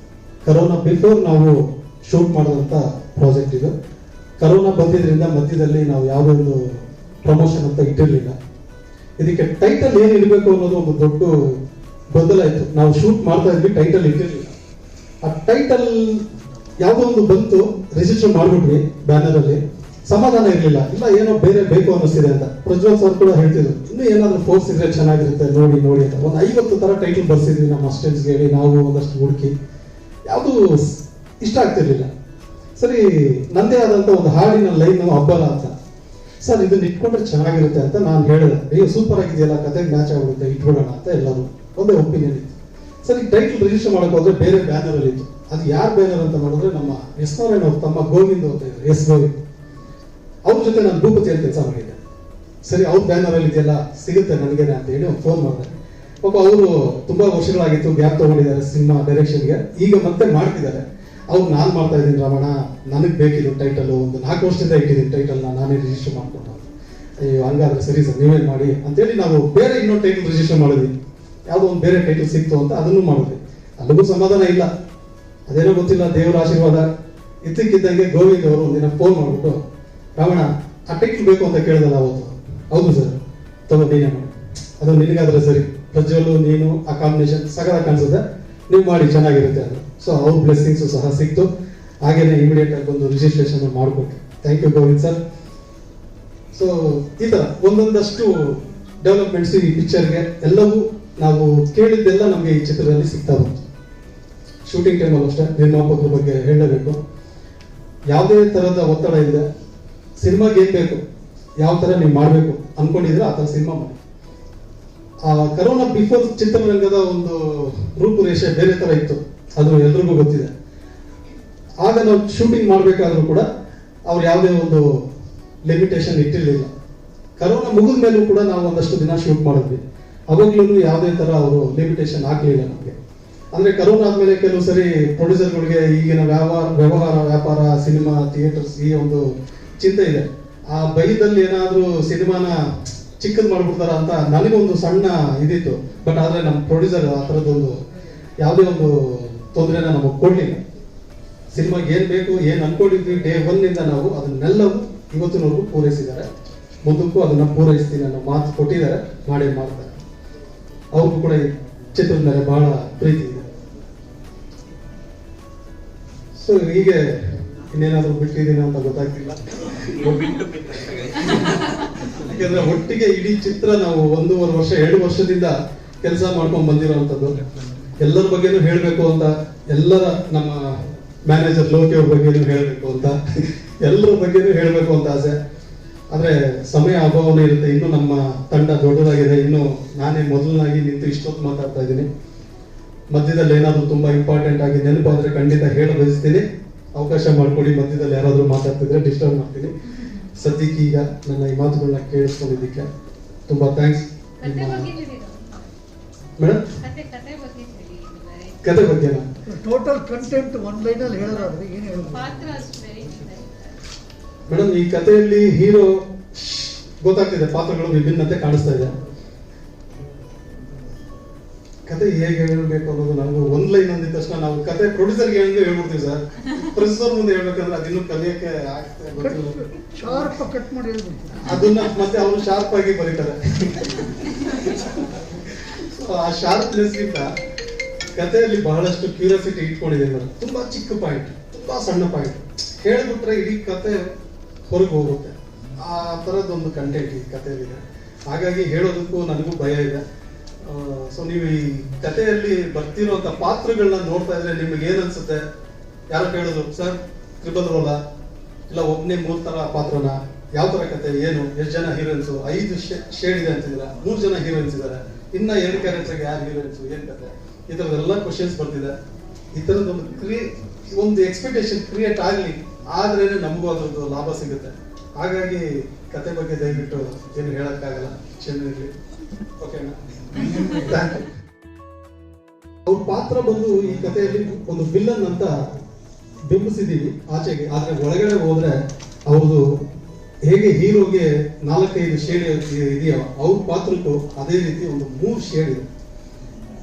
ಕರೋನಾ ಬಿಫೋರ್ ನಾವು ಶೂಟ್ ಮಾಡಿದಂಥ ಪ್ರಾಜೆಕ್ಟ್ ಇದು. ಕರೋನಾ ಬಂದಿದ್ರಿಂದ ಮಧ್ಯದಲ್ಲಿ ನಾವು ಯಾವುದೇ ಒಂದು ಪ್ರಮೋಷನ್ ಅಂತ ಇಟ್ಟಿರಲಿಲ್ಲ. ಇದಕ್ಕೆ ಟೈಟಲ್ ಏನು ಇರಬೇಕು ಅನ್ನೋದು ಒಂದು ದೊಡ್ಡ ಗೊಂದಲ ಇತ್ತು. ನಾವು ಶೂಟ್ ಮಾಡ್ತಾ ಇದ್ವಿ, ಟೈಟಲ್ ಇಟ್ಟಿರಲಿಲ್ಲ. ಆ ಟೈಟಲ್ ಯಾವುದೋ ಒಂದು ಬಂತು, ರಿಜಿಸ್ಟರ್ ಮಾಡಿಬಿಟ್ವಿ ಬ್ಯಾನರಲ್ಲಿ. ಸಮಾಧಾನ ಇರಲಿಲ್ಲ, ಇಲ್ಲ ಏನೋ ಬೇರೆ ಬೇಕು ಅನ್ನಿಸ್ತಿದೆ ಅಂತ. ಪ್ರಜ್ವಲ್ ಸರ್ ಕೂಡ ಹೇಳ್ತಿದ್ರು, ಇನ್ನೂ ಏನಾದರೂ ಫೋರ್ಸ್ ಇದ್ರೆ ಚೆನ್ನಾಗಿರುತ್ತೆ ನೋಡಿ ನೋಡಿ ಅಂತ. ಒಂದು 50 ಥರ ಟೈಟಲ್ ಬರ್ಸಿದ್ವಿ ನಮ್ಮ ಅಸ್ಟೆಂಟ್ಸ್ಗೆ ಹೇಳಿ, ನಾವು ಒಂದಷ್ಟು ಹುಡುಕಿ, ಯಾವುದೂ ಇಷ್ಟ ಆಗ್ತಿರ್ಲಿಲ್ಲ. ಸರಿ, ನಂದೇ ಆದಂಥ ಒಂದು ಹಾಡಿನ ಲೈನ್ ಅಬ್ಬರ ಅಂತ. ಸರ್ ಇದನ್ನ ಇಟ್ಕೊಂಡ್ರೆ ಚೆನ್ನಾಗಿರುತ್ತೆ ಅಂತ ನಾನು ಹೇಳಿದೆ. ಅಯ್ಯೋ ಸೂಪರ್ ಆಗಿದೆಯಲ್ಲ, ಕತೆಗೆ ಮ್ಯಾಚ್ ಆಗ್ಬಿಡುತ್ತೆ, ಇಟ್ಬಿಡೋಣ ಅಂತ ಎಲ್ಲರೂ ಒಂದೇ ಒಪಿನಿಯನ್ ಇತ್ತು. ಸರಿ, ಟೈಟಲ್ ರಿಜಿಸ್ಟರ್ ಮಾಡಕ್ಕೆ ಹೋದ್ರೆ ಬೇರೆ ಬ್ಯಾನರಲ್ಲಿ ಇತ್ತು. ಅದು ಯಾರು ಬ್ಯಾನರ್ ಅಂತ ನೋಡಿದ್ರೆ ನಮ್ಮ ಎಸ್ ನಾರಾಯಣ ಅವ್ರ ತಮ್ಮ ಗೋವಿಂದ್ ಅಂತ ಇದ್ದಾರೆ, ಎಸ್ ಗೋವಿಂದ್. ಅವ್ರ ಜೊತೆ ನಾನು ಭೂಪತಿಯಲ್ಲಿ ಕೆಲಸ ಮಾಡಿದ್ದೆ. ಸರಿ, ಅವ್ರ ಬ್ಯಾನರಲ್ಲಿ ಇದೆಯಲ್ಲ, ಸಿಗುತ್ತೆ ನನಗೇನೆ ಅಂತ ಹೇಳಿ ಒಂದು ಫೋನ್ ಮಾಡಿದೆ. ಪಾಪ ಅವರು ತುಂಬಾ ವರ್ಷಗಳಾಗಿತ್ತು, ಗ್ಯಾಪ್ ತಗೊಂಡಿದ್ದಾರೆ ಸಿನಿಮಾ ಡೈರೆಕ್ಷನ್ಗೆ. ಈಗ ಮತ್ತೆ ಮಾಡ್ತಿದ್ದಾರೆ. ಅವ್ರು ನಾನು ಮಾಡ್ತಾ ಇದ್ದೀನಿ ರಮಣ, ನನಗೆ ಬೇಕಿದ್ದು ಟೈಟಲ್, ಒಂದು 4 ವರ್ಷದಿಂದ ಇಟ್ಟಿದ್ದೀನಿ ಟೈಟಲ್ನ, ನಾನೇ ರಿಜಿಸ್ಟರ್ ಮಾಡ್ಕೊಂಡು. ಅಯ್ಯೋ ಹಂಗಾದ್ರೆ ಸರಿ ಸರ್ ನೀವೇನು ಮಾಡಿ ಅಂತೇಳಿ ನಾವು ಬೇರೆ ಇನ್ನೊಂದು ಟೈಟಲ್ ರಿಜಿಸ್ಟರ್ ಮಾಡಿದ್ವಿ. ಯಾವುದೋ ಒಂದು ಬೇರೆ ಟೈಟಲ್ ಸಿಕ್ತು ಅಂತ ಅದನ್ನು ಮಾಡಿದ್ವಿ. ಅಲ್ಲಿಗೂ ಸಮಾಧಾನ ಇಲ್ಲ, ಅದೇನೋ ಗೊತ್ತಿಲ್ಲ, ದೇವರ ಆಶೀರ್ವಾದ. ಇದ್ದಕ್ಕಿದ್ದಂಗೆ ಗೋವಿಂದ್ ಅವರು ಒಂದಿನ ಫೋನ್ ಮಾಡಿಬಿಟ್ಟು, ರಮಣ ಆ ಟೈಟಲ್ ಬೇಕು ಅಂತ ಕೇಳಿದಲ್ಲ ಅವತ್ತು. ಹೌದು ಸರ್, ತಗೋ ನೀನೇ ಮಾಡಿ, ಅದು ನಿನಗಾದ್ರೆ ಸರಿ, ಪ್ರಜ್ವಲು ನೀನು ಆ ಕಾಂಬಿನೇಷನ್ ಸಗದ ಕಾಣಿಸುತ್ತೆ, ನೀವು ಮಾಡಿ ಚೆನ್ನಾಗಿರುತ್ತೆ ಅದು. ಸೊ ಅವ್ರ ಬ್ಲೆಸ್ಸಿಂಗ್ಸು ಸಹ ಸಿಕ್ತು. ಹಾಗೇನೆ ಇಮಿಡಿಯೇಟ್ ಆಗಿ ಒಂದು ರಿಜಿಸ್ಟ್ರೇಷನ್ ಮಾಡಿಕೊಟ್ಟು. Thank you Govind sir. So ಈ ಥರ ಒಂದೊಂದಷ್ಟು ಡೆವಲಪ್ಮೆಂಟ್ಸ್ ಈ ಪಿಕ್ಚರ್ಗೆ ಎಲ್ಲವೂ ನಾವು ಕೇಳಿದ್ದೆಲ್ಲ ನಮಗೆ ಈ ಚಿತ್ರದಲ್ಲಿ ಸಿಗ್ತಾ ಬಂತು. ಶೂಟಿಂಗ್ ಟೈಮಲ್ಲಿ ಅಷ್ಟೇ ನಿರ್ಮಾಪಕರ ಬಗ್ಗೆ ಹೇಳಬೇಕು. ಯಾವುದೇ ಥರದ ಒತ್ತಡ ಇದೆ, ಸಿನಿಮಾಗೆ ಏನು ಬೇಕು, ಯಾವ ಥರ ನೀವು ಮಾಡಬೇಕು ಅನ್ಕೊಂಡಿದ್ರೆ ಆ ಥರ ಸಿನಿಮಾ ಮಾಡಿ. ಕರೋನಾ ಬಿಫೋರ್ ಚಿತ್ರರಂಗದ ಒಂದು ರೂಪುರೇಷೆ ಬೇರೆ ಥರ ಇತ್ತು, ಅದು ಎಲ್ರಿಗೂ ಗೊತ್ತಿದೆ. ಆಗ ನಾವು ಶೂಟಿಂಗ್ ಮಾಡಬೇಕಾದ್ರೂ ಕೂಡ ಅವ್ರು ಯಾವುದೇ ಒಂದು ಲಿಮಿಟೇಷನ್ ಇಟ್ಟಿರಲಿಲ್ಲ. ಕರೋನಾ ಮುಗಿದ ಮೇಲೂ ಕೂಡ ನಾವು ಒಂದಷ್ಟು ದಿನ ಶೂಟ್ ಮಾಡಿದ್ವಿ. ಅವಾಗ್ಲೂ ಯಾವುದೇ ಥರ ಅವರು ಲಿಮಿಟೇಷನ್ ಹಾಕಲಿಲ್ಲ ನಮಗೆ. ಅಂದರೆ ಕರೋನಾ ಆದಮೇಲೆ ಕೆಲವು ಸರಿ ಪ್ರೊಡ್ಯೂಸರ್ಗಳಿಗೆ ಈಗಿನ ವ್ಯಾಪಾರ, ಸಿನಿಮಾ, ಥಿಯೇಟರ್ಸ್ ಈ ಒಂದು ಚಿಂತೆ ಇದೆ. ಆ ಭಯದಲ್ಲಿ ಏನಾದರೂ ಸಿನಿಮಾನ ಚಿಕ್ಕದು ಮಾಡ್ಬಿಡ್ತಾರ ಅಂತ ನನಗೊಂದು ಸಣ್ಣ ಇದಿತ್ತು. ಬಟ್ ಆದರೆ ನಮ್ಮ ಪ್ರೊಡ್ಯೂಸರ್ ಆ ಥರದ್ದೊಂದು ಯಾವುದೇ ಒಂದು ತೊಂದರೆನ ನಮಗೆ ಕೊಡಲಿಲ್ಲ. ಸಿನಿಮಾಗೆ ಏನು ಬೇಕು, ಏನು ಅನ್ಕೊಂಡಿದ್ವಿ ಡೇ 1 ನಾವು ಅದನ್ನೆಲ್ಲವೂ ಇವತ್ತಿನವರೆಗೂ ಪೂರೈಸಿದ್ದಾರೆ. ಮುಂದಕ್ಕೂ ಅದನ್ನು ಪೂರೈಸ್ತೀನಿ ಅನ್ನೋ ಮಾತು ಕೊಟ್ಟಿದ್ದಾರೆ, ಮಾಡೇ ಮಾಡ್ತಾರೆ. ಅವ್ರಿಗೂ ಕೂಡ ಈ ಚಿತ್ರದ ಮೇಲೆ ಬಹಳ ಪ್ರೀತಿ ಇದೆ. ಸೊ ಹೀಗೆ ಇನ್ನೇನಾದರೂ ಬಿಟ್ಟಿದ್ದೀನಿ ಅಂತ ಗೊತ್ತಾಗ್ತಿಲ್ಲ. ಯಾಕಂದ್ರೆ ಒಟ್ಟಿಗೆ ಇಡೀ ಚಿತ್ರ ನಾವು 1.5 ವರ್ಷ 2 ವರ್ಷದಿಂದ ಕೆಲಸ ಮಾಡ್ಕೊಂಡು ಬಂದಿರೋವಂಥದ್ದು. ಎಲ್ಲರ ಬಗ್ಗೆನೂ ಹೇಳಬೇಕು ಅಂತ, ಎಲ್ಲರ ನಮ್ಮ ಮ್ಯಾನೇಜರ್ ಲೋಕಿ ಅವ್ರ ಬಗ್ಗೆನೂ ಹೇಳಬೇಕು ಅಂತ, ಎಲ್ಲರ ಬಗ್ಗೆನೂ ಹೇಳಬೇಕು ಅಂತ ಆಸೆ. ಆದರೆ ಸಮಯ ಅಭಾವನೆ ಇರುತ್ತೆ. ಇನ್ನು ನಮ್ಮ ತಂಡ ದೊಡ್ಡದಾಗಿದೆ. ಇನ್ನು ನಾನೇ ಮೊದಲನಾಗಿ ನಿಂತು ಇಷ್ಟೊತ್ತು ಮಾತಾಡ್ತಾ ಇದ್ದೀನಿ. ಮಧ್ಯದಲ್ಲಿ ಏನಾದರೂ ತುಂಬಾ ಇಂಪಾರ್ಟೆಂಟ್ ಆಗಿ ನೆನಪಾದ್ರೆ ಖಂಡಿತ ಹೇಳ ಬಯಸ್ತೀನಿ. ಅವಕಾಶ ಮಾಡಿಕೊಡಿ. ಮಧ್ಯದಲ್ಲಿ ಯಾರಾದರೂ ಮಾತಾಡ್ತಿದ್ರೆ ಡಿಸ್ಟರ್ಬ್ ಮಾಡ್ತೀನಿ. ಸದ್ಯಕ್ಕೆ ಈಗ ನನ್ನ ಈ ಮಾತುಗಳನ್ನ ಕೇಳಿಸ್ಕೊಂಡಿದ್ದಕ್ಕೆ ತುಂಬಾ ಥ್ಯಾಂಕ್ಸ್ ಮೇಡಮ್. ಕತೆ ಬಗ್ಗೆನಾ? ಟೋಟಲ್ ಕಂಟೆಂಟ್ ಒನ್ ಲೈನಲ್ಲಿ ಹೇಳೋದಾದ್ರೆ ಏನು ಹೇಳೋದು ಮೇಡಮ್? ಈ ಕಥೆಯಲ್ಲಿ ಹೀರೋ ಗೊತ್ತಾಗ್ತಿದೆ, ಪಾತ್ರಗಳು ವಿಭಿನ್ನತೆ ಕಾಣಿಸ್ತಾ ಇದೆ. ಕತೆ ಹೇಗೆ ಹೇಳ್ಬೇಕು ಅನ್ನೋದು ನಾವು ಒಂದ್ ಲೈನ್ ಅಂದಿದ ತಕ್ಷಣ ನಾವು ಕತೆ ಪ್ರೊಡ್ಯೂಸರ್ಗೆ ಹೇಳ್ಬಿಡ್ತೀವಿ ಸರ್. ಪ್ರೊಡ್ಯೂಸರ್ ಮುಂದೆ ಹೇಳ್ಬೇಕಂದ್ರೆ ಅದನ್ನು ಕಲಿಯಕ್ಕೆ ಶಾರ್ಪ್ ಕಟ್ ಮಾಡಿ ಅದನ್ನ ಮತ್ತೆ ಅವರು ಶಾರ್ಪ್ ಆಗಿ ಬರೀತಾರೆ. ಆ ಶಾರ್ಪ್ನೆಸ್ ಗಿಂತ ಕಥೆಯಲ್ಲಿ ಬಹಳಷ್ಟು ಕ್ಯೂರಿಯಾಸಿಟಿ ಇಟ್ಕೊಂಡಿದೆ ಮೇಡಮ್. ತುಂಬಾ ಚಿಕ್ಕ ಪಾಯಿಂಟ್, ತುಂಬಾ ಸಣ್ಣ ಪಾಯಿಂಟ್ ಹೇಳ್ಬಿಟ್ರೆ ಇಡೀ ಕತೆ ಹೊರಗೆ ಹೋಗುತ್ತೆ. ಆ ಥರದ್ದೊಂದು ಕಂಟೆಂಟ್ ಈ ಕಥೆಯಲ್ಲಿದೆ. ಹಾಗಾಗಿ ಹೇಳೋದಕ್ಕೂ ನನಗೂ ಭಯ ಇದೆ. ಸೊ ನೀವು ಈ ಕಥೆಯಲ್ಲಿ ಬರ್ತಿರುವಂತ ಪಾತ್ರಗಳನ್ನ ನೋಡ್ತಾ ಇದ್ರೆ ನಿಮ್ಗೆ ಏನ್ ಅನ್ಸುತ್ತೆ? ಯಾರು ಕೇಳಿದ್ರು ಸರ್ ಟ್ರಿಬಲ್ ರೋಲ ಇಲ್ಲ ಒಬ್ಬನೇ 3 ತರ ಪಾತ್ರನ, ಯಾವ ತರ ಕತೆ, ಏನು, ಎಷ್ಟು ಜನ ಹೀರೋಯಿನ್ಸು, 5 ಶೇಡ್ ಇದೆ ಅಂತಿದ್ರ, 3 ಜನ ಹೀರೋಯಿನ್ಸ್ ಇದ್ದಾರೆ, ಇನ್ನ 2 ಕ್ಯಾರೆಕ್ಟರ್ಗೆ ಯಾರು ಹೀರೋಯಿನ್ಸು, ಏನ್ ಕತೆ, ಈ ತರದೆಲ್ಲ ಕ್ವಶನ್ಸ್ ಬರ್ತಿದೆ. ಈ ತರದೊಂದು ಒಂದು ಎಕ್ಸ್ಪೆಕ್ಟೇಷನ್ ಕ್ರಿಯೇಟ್ ಆಗ್ಲಿ, ಆದ್ರೇನೆ ನಮಗೂ ಅದ್ರದ್ದು ಲಾಭ ಸಿಗುತ್ತೆ. ಹಾಗಾಗಿ ಕತೆ ಬಗ್ಗೆ ದಯವಿಟ್ಟು ಏನು ಹೇಳಕ್ಕಾಗಲ್ಲ, ಕ್ಷಮೆ ಇರಲಿ. ಓಕೆನಾ? ಅವ್ರ ಪಾತ್ರ ಬಂದು ಈ ಕಥೆಯಲ್ಲಿ ಒಂದು ವಿಲ್ಲನ್ ಅಂತ ಬಿಂಬಿಸಿದೀವಿ ಆಚೆಗೆ. ಆದ್ರೆ ಒಳಗಡೆ ಹೋದ್ರೆ ಅವ್ರದ್ದು ಹೇಗೆ ಹೀರೋಗೆ 4-5 ಶೇಡ್ ಇದೆಯೋ ಅವ್ರ ಪಾತ್ರಕ್ಕೂ ಅದೇ ರೀತಿ ಒಂದು 3 ಶೇಡ್ ಇದೆ.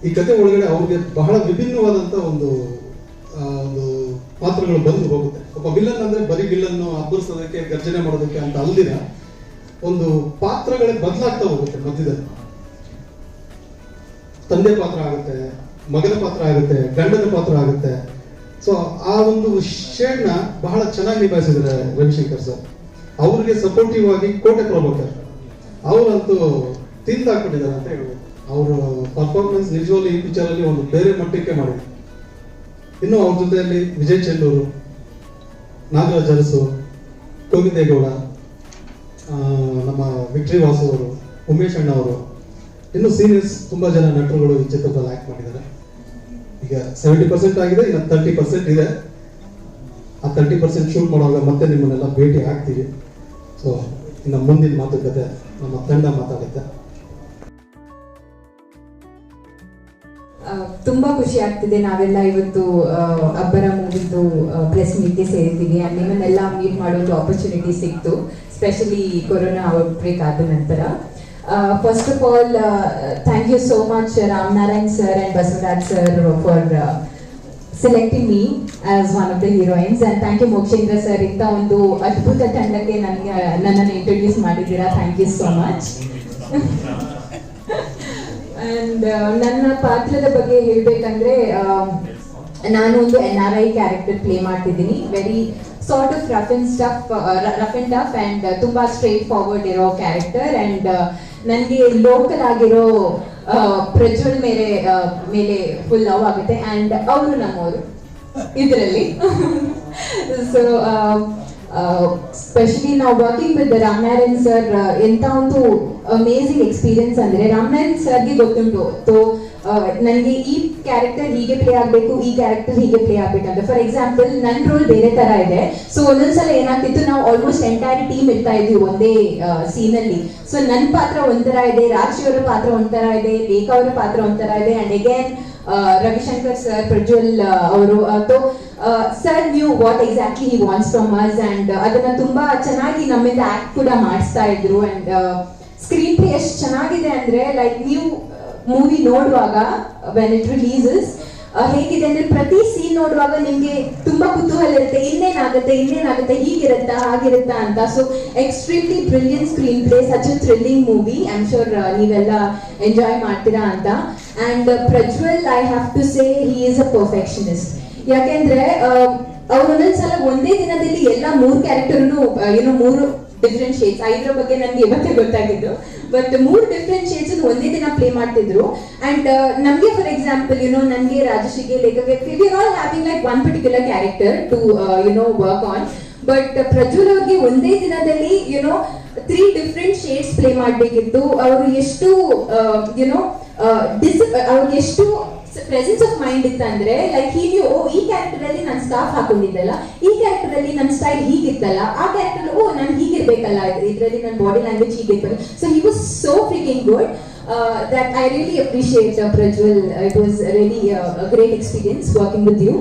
ಈ ಕತೆ ಒಳಗಡೆ ಅವ್ರಿಗೆ ಬಹಳ ವಿಭಿನ್ನವಾದಂಥ ಒಂದು ಪಾತ್ರಗಳು ಬಂದು ಹೋಗುತ್ತೆ. ಒಬ್ಬ ವಿಲನ್ ಅಂದ್ರೆ ಬರೀ ವಿಲನ್ನು ಅಬ್ಬರಿಸೋದಕ್ಕೆ ಗರ್ಜನೆ ಮಾಡೋದಕ್ಕೆ ಅಂತ ಅಲ್ದಿರ ಒಂದು ಪಾತ್ರಗಳೇ ಬದಲಾಗ್ತಾ ಹೋಗುತ್ತೆ. ಮಧ್ಯದಲ್ಲಿ ತಂದೆ ಪಾತ್ರ ಆಗುತ್ತೆ, ಮಗನ ಪಾತ್ರ ಆಗುತ್ತೆ, ಗಂಡನ ಪಾತ್ರ ಆಗುತ್ತೆ. ಸೊ ಆ ಒಂದು ಶೇಡ್ನ ಬಹಳ ಚೆನ್ನಾಗಿ ನಿಭಾಯಿಸಿದ್ದಾರೆ ರವಿಶಂಕರ್ ಸರ್. ಅವ್ರಿಗೆ ಸಪೋರ್ಟಿವ್ ಆಗಿ ಕೋಟೆ ಪ್ರಭಾಕರ್ ಅವರಂತೂ ತಿಂದಾಕ್ಬಿಟ್ಟಿದ್ದಾರೆ ಅಂತ ಹೇಳ್ಬೋದು. ಅವರ ಪರ್ಫಾರ್ಮೆನ್ಸ್ ನಿಜವಾಗ್ಲೂ ಈ ಪಿಕ್ಚರ್ ಅಲ್ಲಿ ಒಂದು ಬೇರೆ ಮಟ್ಟಕ್ಕೆ ಮಾಡಿದೆ. ಇನ್ನು ಅವ್ರ ಜೊತೆಯಲ್ಲಿ ವಿಜಯ್ ಚೆಲ್ಲೂರು, ನಾಗರಾಜ್ ಅರಸು, ಗೋವಿಂದೇಗೌಡ, ನಮ್ಮ ವಿಕ್ಟ್ರಿ ವಾಸು ಅವರು, ಉಮೇಶ್ ಅಣ್ಣ ಅವರು, ಇನ್ನು ಸೀನಿಯರ್ಸ್ ತುಂಬಾ ಜನ ನಟರುಗಳು ಈ ಚಿತ್ರದಲ್ಲಿ ಆಕ್ಟ್ ಮಾಡಿದ್ದಾರೆ. ಈಗ 70% ಆಗಿದೆ, ಇನ್ನು 30% ಇದೆ. ಆ 30% ಶೂಟ್ ಮಾಡುವಾಗ ಮತ್ತೆ ನಿಮ್ಮನ್ನೆಲ್ಲ ಭೇಟಿ ಆಗ್ತೀವಿ. ಸೊ ಇನ್ನು ಮುಂದಿನ ಮಾತುಕತೆ ನಮ್ಮ ತಂಡ ಮಾತಾಡುತ್ತೆ. ತುಂಬಾ ಖುಷಿ ಆಗ್ತಿದೆ. ನಾವೆಲ್ಲ ಇವತ್ತು ಅಬ್ಬರ ಮೂವಿದು ಪ್ರೆಸ್ ಮೀಟ್ಗೆ ಸೇರಿದ್ದೀವಿ. ಅಂಡ್ ನಿಮ್ಮನ್ನೆಲ್ಲ ಮೀಟ್ ಮಾಡೋದು ಆಪರ್ಚುನಿಟಿ ಸಿಕ್ತು, ಸ್ಪೆಷಲಿ ಕೊರೋನಾ ಔಟ್ಬ್ರೇಕ್ ಆದ ನಂತರ. First of all thank you so much Ramanarayan sir and Basavaraj sir for selecting me as one of the heroines, and thank you Mokshindra sir, ಇಂತ ಒಂದು ಅದ್ಭುತ ತಂಡಕ್ಕೆ ನನ್ನನ್ನು ಇಂಟ್ರೊಡ್ಯೂಸ್ ಮಾಡಿದ್ದೀರಾ. Thank you so much. And ನನ್ನ ಪಾತ್ರದ ಬಗ್ಗೆ ಹೇಳ್ಬೇಕಂದ್ರೆ, ನಾನು ಒಂದು NRI ಕ್ಯಾರೆಕ್ಟರ್ ಪ್ಲೇ ಮಾಡ್ತಿದ್ದೀನಿ. Very sort of rough and tough and ತುಂಬಾ ಸ್ಟ್ರೇಟ್ ಫಾರ್ವರ್ಡ್ ಇರೋ ಕ್ಯಾರೆಕ್ಟರ್. ಅಂಡ್ ನನಗೆ ಲೋಕಲ್ ಆಗಿರೋ ಪ್ರಜ್ವಲ್ ಮೇಲೆ ಫುಲ್ ಲವ್ ಆಗುತ್ತೆ. ಅಂಡ್ ಅವರು ನಮ್ಮವರು ಇದರಲ್ಲಿ. ಸೊ ಸ್ಪೆಷಲಿ ನಾವು ವರ್ಕಿಂಗ್ ವಿತ್ ರಾಮನಾರಾಯಣ್ ಸರ್ ಎಂತ ಒಂದು ಅಮೇಸಿಂಗ್ ಎಕ್ಸ್ಪೀರಿಯನ್ಸ್ ಅಂದ್ರೆ, ರಾಮನಾರಾಯಣ್ ಸರ್ಗೆ ಗೊತ್ತುಂಟು ನನಗೆ ಈ ಕ್ಯಾರೆಕ್ಟರ್ ಹೀಗೆ ಪ್ಲೇ ಆಗ್ಬೇಕು, ಈ ಕ್ಯಾರೆಕ್ಟರ್ ಹೀಗೆ ಪ್ಲೇ ಆಗ್ಬೇಕಂತ. ಫಾರ್ ಎಕ್ಸಾಂಪಲ್ ನನ್ನ ರೋಲ್ ಬೇರೆ ತರ ಇದೆ. ಸೊ ಒಂದೊಂದ್ಸಲ ಏನಾಗ್ತಿತ್ತು, ನಾವು ಆಲ್ಮೋಸ್ಟ್ ಎಂಟೈರ್ ಟೀಮ್ ಇರ್ತಾ ಇದ್ವಿ ಒಂದೇ ಸೀನ್ ಅಲ್ಲಿ. ಸೊ ನನ್ನ ಪಾತ್ರ ಒಂಥರ ಇದೆ, ರಾಶಿ ಅವರ ಪಾತ್ರ ಒಂಥರ ಇದೆ, ಲೇಖಾ ಅವರ ಪಾತ್ರ ಒಂಥರ ಇದೆ. And again Ravishankar sir, Prajwal ಅವರು sir knew what exactly he wants from us. And ಅದನ್ನ ತುಂಬಾ ಚೆನ್ನಾಗಿ ನಮ್ಮಿಂದ ಆಕ್ಟ್ ಕೂಡ ಮಾಡಿಸ್ತಾ ಇದ್ರು. ಅಂಡ್ ಸ್ಕ್ರೀನ್ ಪ್ಲೇ ಎಷ್ಟು ಚೆನ್ನಾಗಿದೆ ಅಂದ್ರೆ, ಲೈಕ್ ನೀವು ಮೂವಿ ನೋಡುವಾಗ ವೆನ್ ಇಟ್ ರಿಲೀಸಸ್ ಹೇಗಿದೆ ಅಂದ್ರೆ, ಪ್ರತಿ ಸೀನ್ ನೋಡುವಾಗ ನಿಮ್ಗೆ ತುಂಬಾ ಕುತೂಹಲ ಇರುತ್ತೆ, ಇನ್ನೇನಾಗುತ್ತೆ, ಹೀಗಿರುತ್ತಾ ಹಾಗಿರುತ್ತಾ ಅಂತ. So extremely brilliant screenplay, such a thrilling movie. I am sure ನೀವೆಲ್ಲ ಎಂಜಾಯ್ ಮಾಡ್ತೀರಾ ಅಂತ. And Prajwal, I have to say he is a perfectionist. ಯಾಕೆಂದ್ರೆ ಅವ್ರು ಒಂದೊಂದ್ಸಲ ಒಂದೇ ದಿನದಲ್ಲಿ ಎಲ್ಲ 3 ಕ್ಯಾರೆಕ್ಟರ್ನು 3 ಡಿಫ್ರೆಂಟ್ ಶೇಡ್ಸ್, ಇದ್ರ ಬಗ್ಗೆ ನನ್ಗೆ ಇವತ್ತೇ ಗೊತ್ತಾಗಿದ್ದು. ಬಟ್ 3 ಡಿಫ್ರೆಂಟ್ ಶೇಡ್ಸ್ ಒಂದೇ ದಿನ ಪ್ಲೇ ಮಾಡ್ತಿದ್ರು. ಅಂಡ್ ನಮ್ಗೆ ಫಾರ್ ಎಕ್ಸಾಂಪಲ್ ನನ್ಗೆ, ರಾಜಶ್ರೀಗೆ, ಲೇಖಗೆ, we are having like one particular character to work on. But Prajwal ಅವ್ರಿಗೆ ಒಂದೇ ದಿನದಲ್ಲಿ 3 ಡಿಫ್ರೆಂಟ್ ಶೇಡ್ಸ್ ಪ್ಲೇ ಮಾಡ್ಬೇಕಿತ್ತು. ಅವರು ಎಷ್ಟು ಅವ್ರಿಗೆ ಎಷ್ಟು ಪ್ರೆಸೆನ್ಸ್ ಆಫ್ ಮೈಂಡ್ ಇತ್ತಂದ್ರೆ, ಲೈಕ್ ಹಿ ನ್ಯೂ, ಈ ಕ್ಯಾರೆಕ್ಟರ್ ಅಲ್ಲಿ ನಾನು ಸ್ಕಾರ್ಫ್ ಹಾಕೊಂಡಿದ್ದಲ್ಲ, ಈ ಕ್ಯಾರೆಕ್ಟರ್ ಅಲ್ಲಿ ನನ್ನ ಸ್ಟೈಲ್ ಹೀಗಿತ್ತಲ್ಲ, ಆ ಕ್ಯಾರೆಕ್ಟರ್ ನಾನು ಹೀಗಿರ್ಬೇಕಲ್ಲ, ಇದರಲ್ಲಿ ನನ್ನ ಬಾಡಿ ಲ್ಯಾಂಗ್ವೇಜ್ ಹೀಗಿರ್ಬೇಕು. So he was so freaking good that I really appreciate Prajwal. It was really a great experience working with you.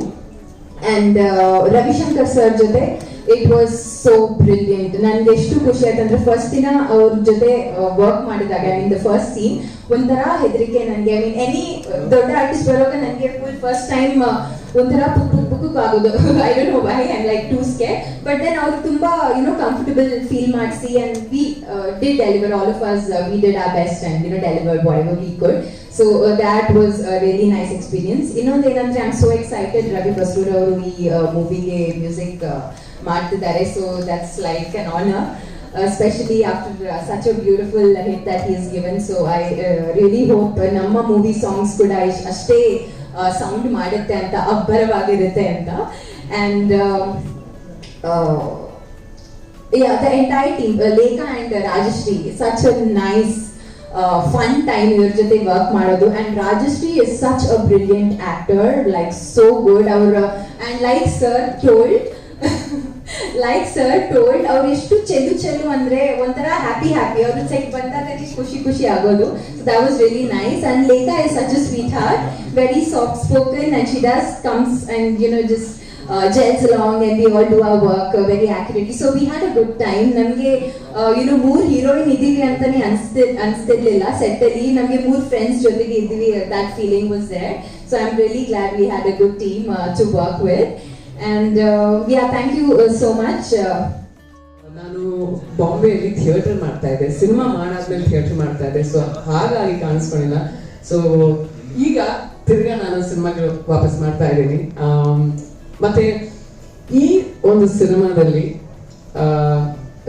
And Ravishankar sir jothe it was so brilliant. ನನಗೆ ಎಷ್ಟು ಖುಷಿ ಆಯ್ತು ಅಂದ್ರೆ, ಫಸ್ಟ್ ದಿನ ಅವ್ರ ಜೊತೆ work ಮಾಡಿದಾಗ, I mean the first scene ಒಂಥರ ಹೆದರಿಕೆ ನನಗೆ. ಐ ಮೀನ್ ಎನಿ ದೊಡ್ಡ ಆರ್ಟಿಸ್ಟ್ ಬರುವಾಗ ನನಗೆ ಫುಲ್ ಫಸ್ಟ್ ಟೈಮ್ ಒಂಥರ ಪುಕ್ ಆಗೋದು. I don't know why, I am like too scared. But then ಅವ್ರು ತುಂಬಾ ಕಂಫರ್ಟಬಲ್ ಫೀಲ್ ಮಾಡಿಸಿ, and we did deliver, all of us we did our best and deliver whatever we could. So that was a really nice experience. ಇನ್ನೊಂದು ಏನಂದ್ರೆ, I am so excited, Ravi Basrur ಅವರು ಈ ಮೂವಿಗೆ music ಮಾಡ್ತಿದ್ದಾರೆ. So that's like an honor, especially after such a beautiful hit that he has given. So I really hope ನಮ್ಮ movie songs ಕೂಡ ಅಷ್ಟೇ sound ಮಾಡುತ್ತೆ ಅಂತ, ಅಬ್ಬರವಾಗಿರುತ್ತೆ ಅಂತ. And yeah, the entire team, Lekha and Rajashri, such a nice fun time ಇವ್ರ ಜೊತೆ work ಮಾಡೋದು. And Rajashree is such a brilliant actor, like so good. ಅವ್ರ ಅಂಡ್ ಲೈಕ್ ಸರ್ ಟೋಲ್ಡ್ ಅವ್ರು ಎಷ್ಟು ಚೆಲ್ಲು ಅಂದ್ರೆ ಒಂಥರ ಹ್ಯಾಪಿ ಅವ್ರ ಸೆಟ್ ಬಂದಾಗ ಖುಷಿ ಆಗೋದು. So that was really nice. And Lekha is such a sweet heart, very soft spoken, and she does comes and just gels along and we all do our work very accurately. So we had a good time. ನಮಗೆ ಮೂರು heroine ಇದೀವಿ ಅಂತಾನೆ ಅನಿಸ್ತಿರ್ಲಿಲ್ಲ set ಅಲ್ಲಿ. ನಮಗೆ ಮೂರು friends ಜೊತೆಗೆ ಇದ್ದೀವಿ, that feeling was there. So I'm really glad we had a good team to work with. And yeah, thank you so much. ನಾನು ಬಾಂಬೆಯಲ್ಲಿ ಥಿಯೇಟರ್ ಮಾಡ್ತಾ ಇದ್ದೆ, ಸಿನಿಮಾ ಮಾಡಾದ್ಮೇಲೆ ಥಿಯೇಟರ್ ಮಾಡ್ತಾ ಇದ್ದೆ, ಸೊ ಹಾಗಾಗಿ ಕಾಣಿಸ್ಕೊಂಡಿಲ್ಲ. ಸೊ ಈಗ ತಿರ್ಗಾ ನಾನು ಸಿನಿಮಾಗಳು ವಾಪಸ್ ಮಾಡ್ತಾ ಇದ್ದೀನಿ. ಮತ್ತೆ ಈ ಒಂದು ಸಿನಿಮಾದಲ್ಲಿ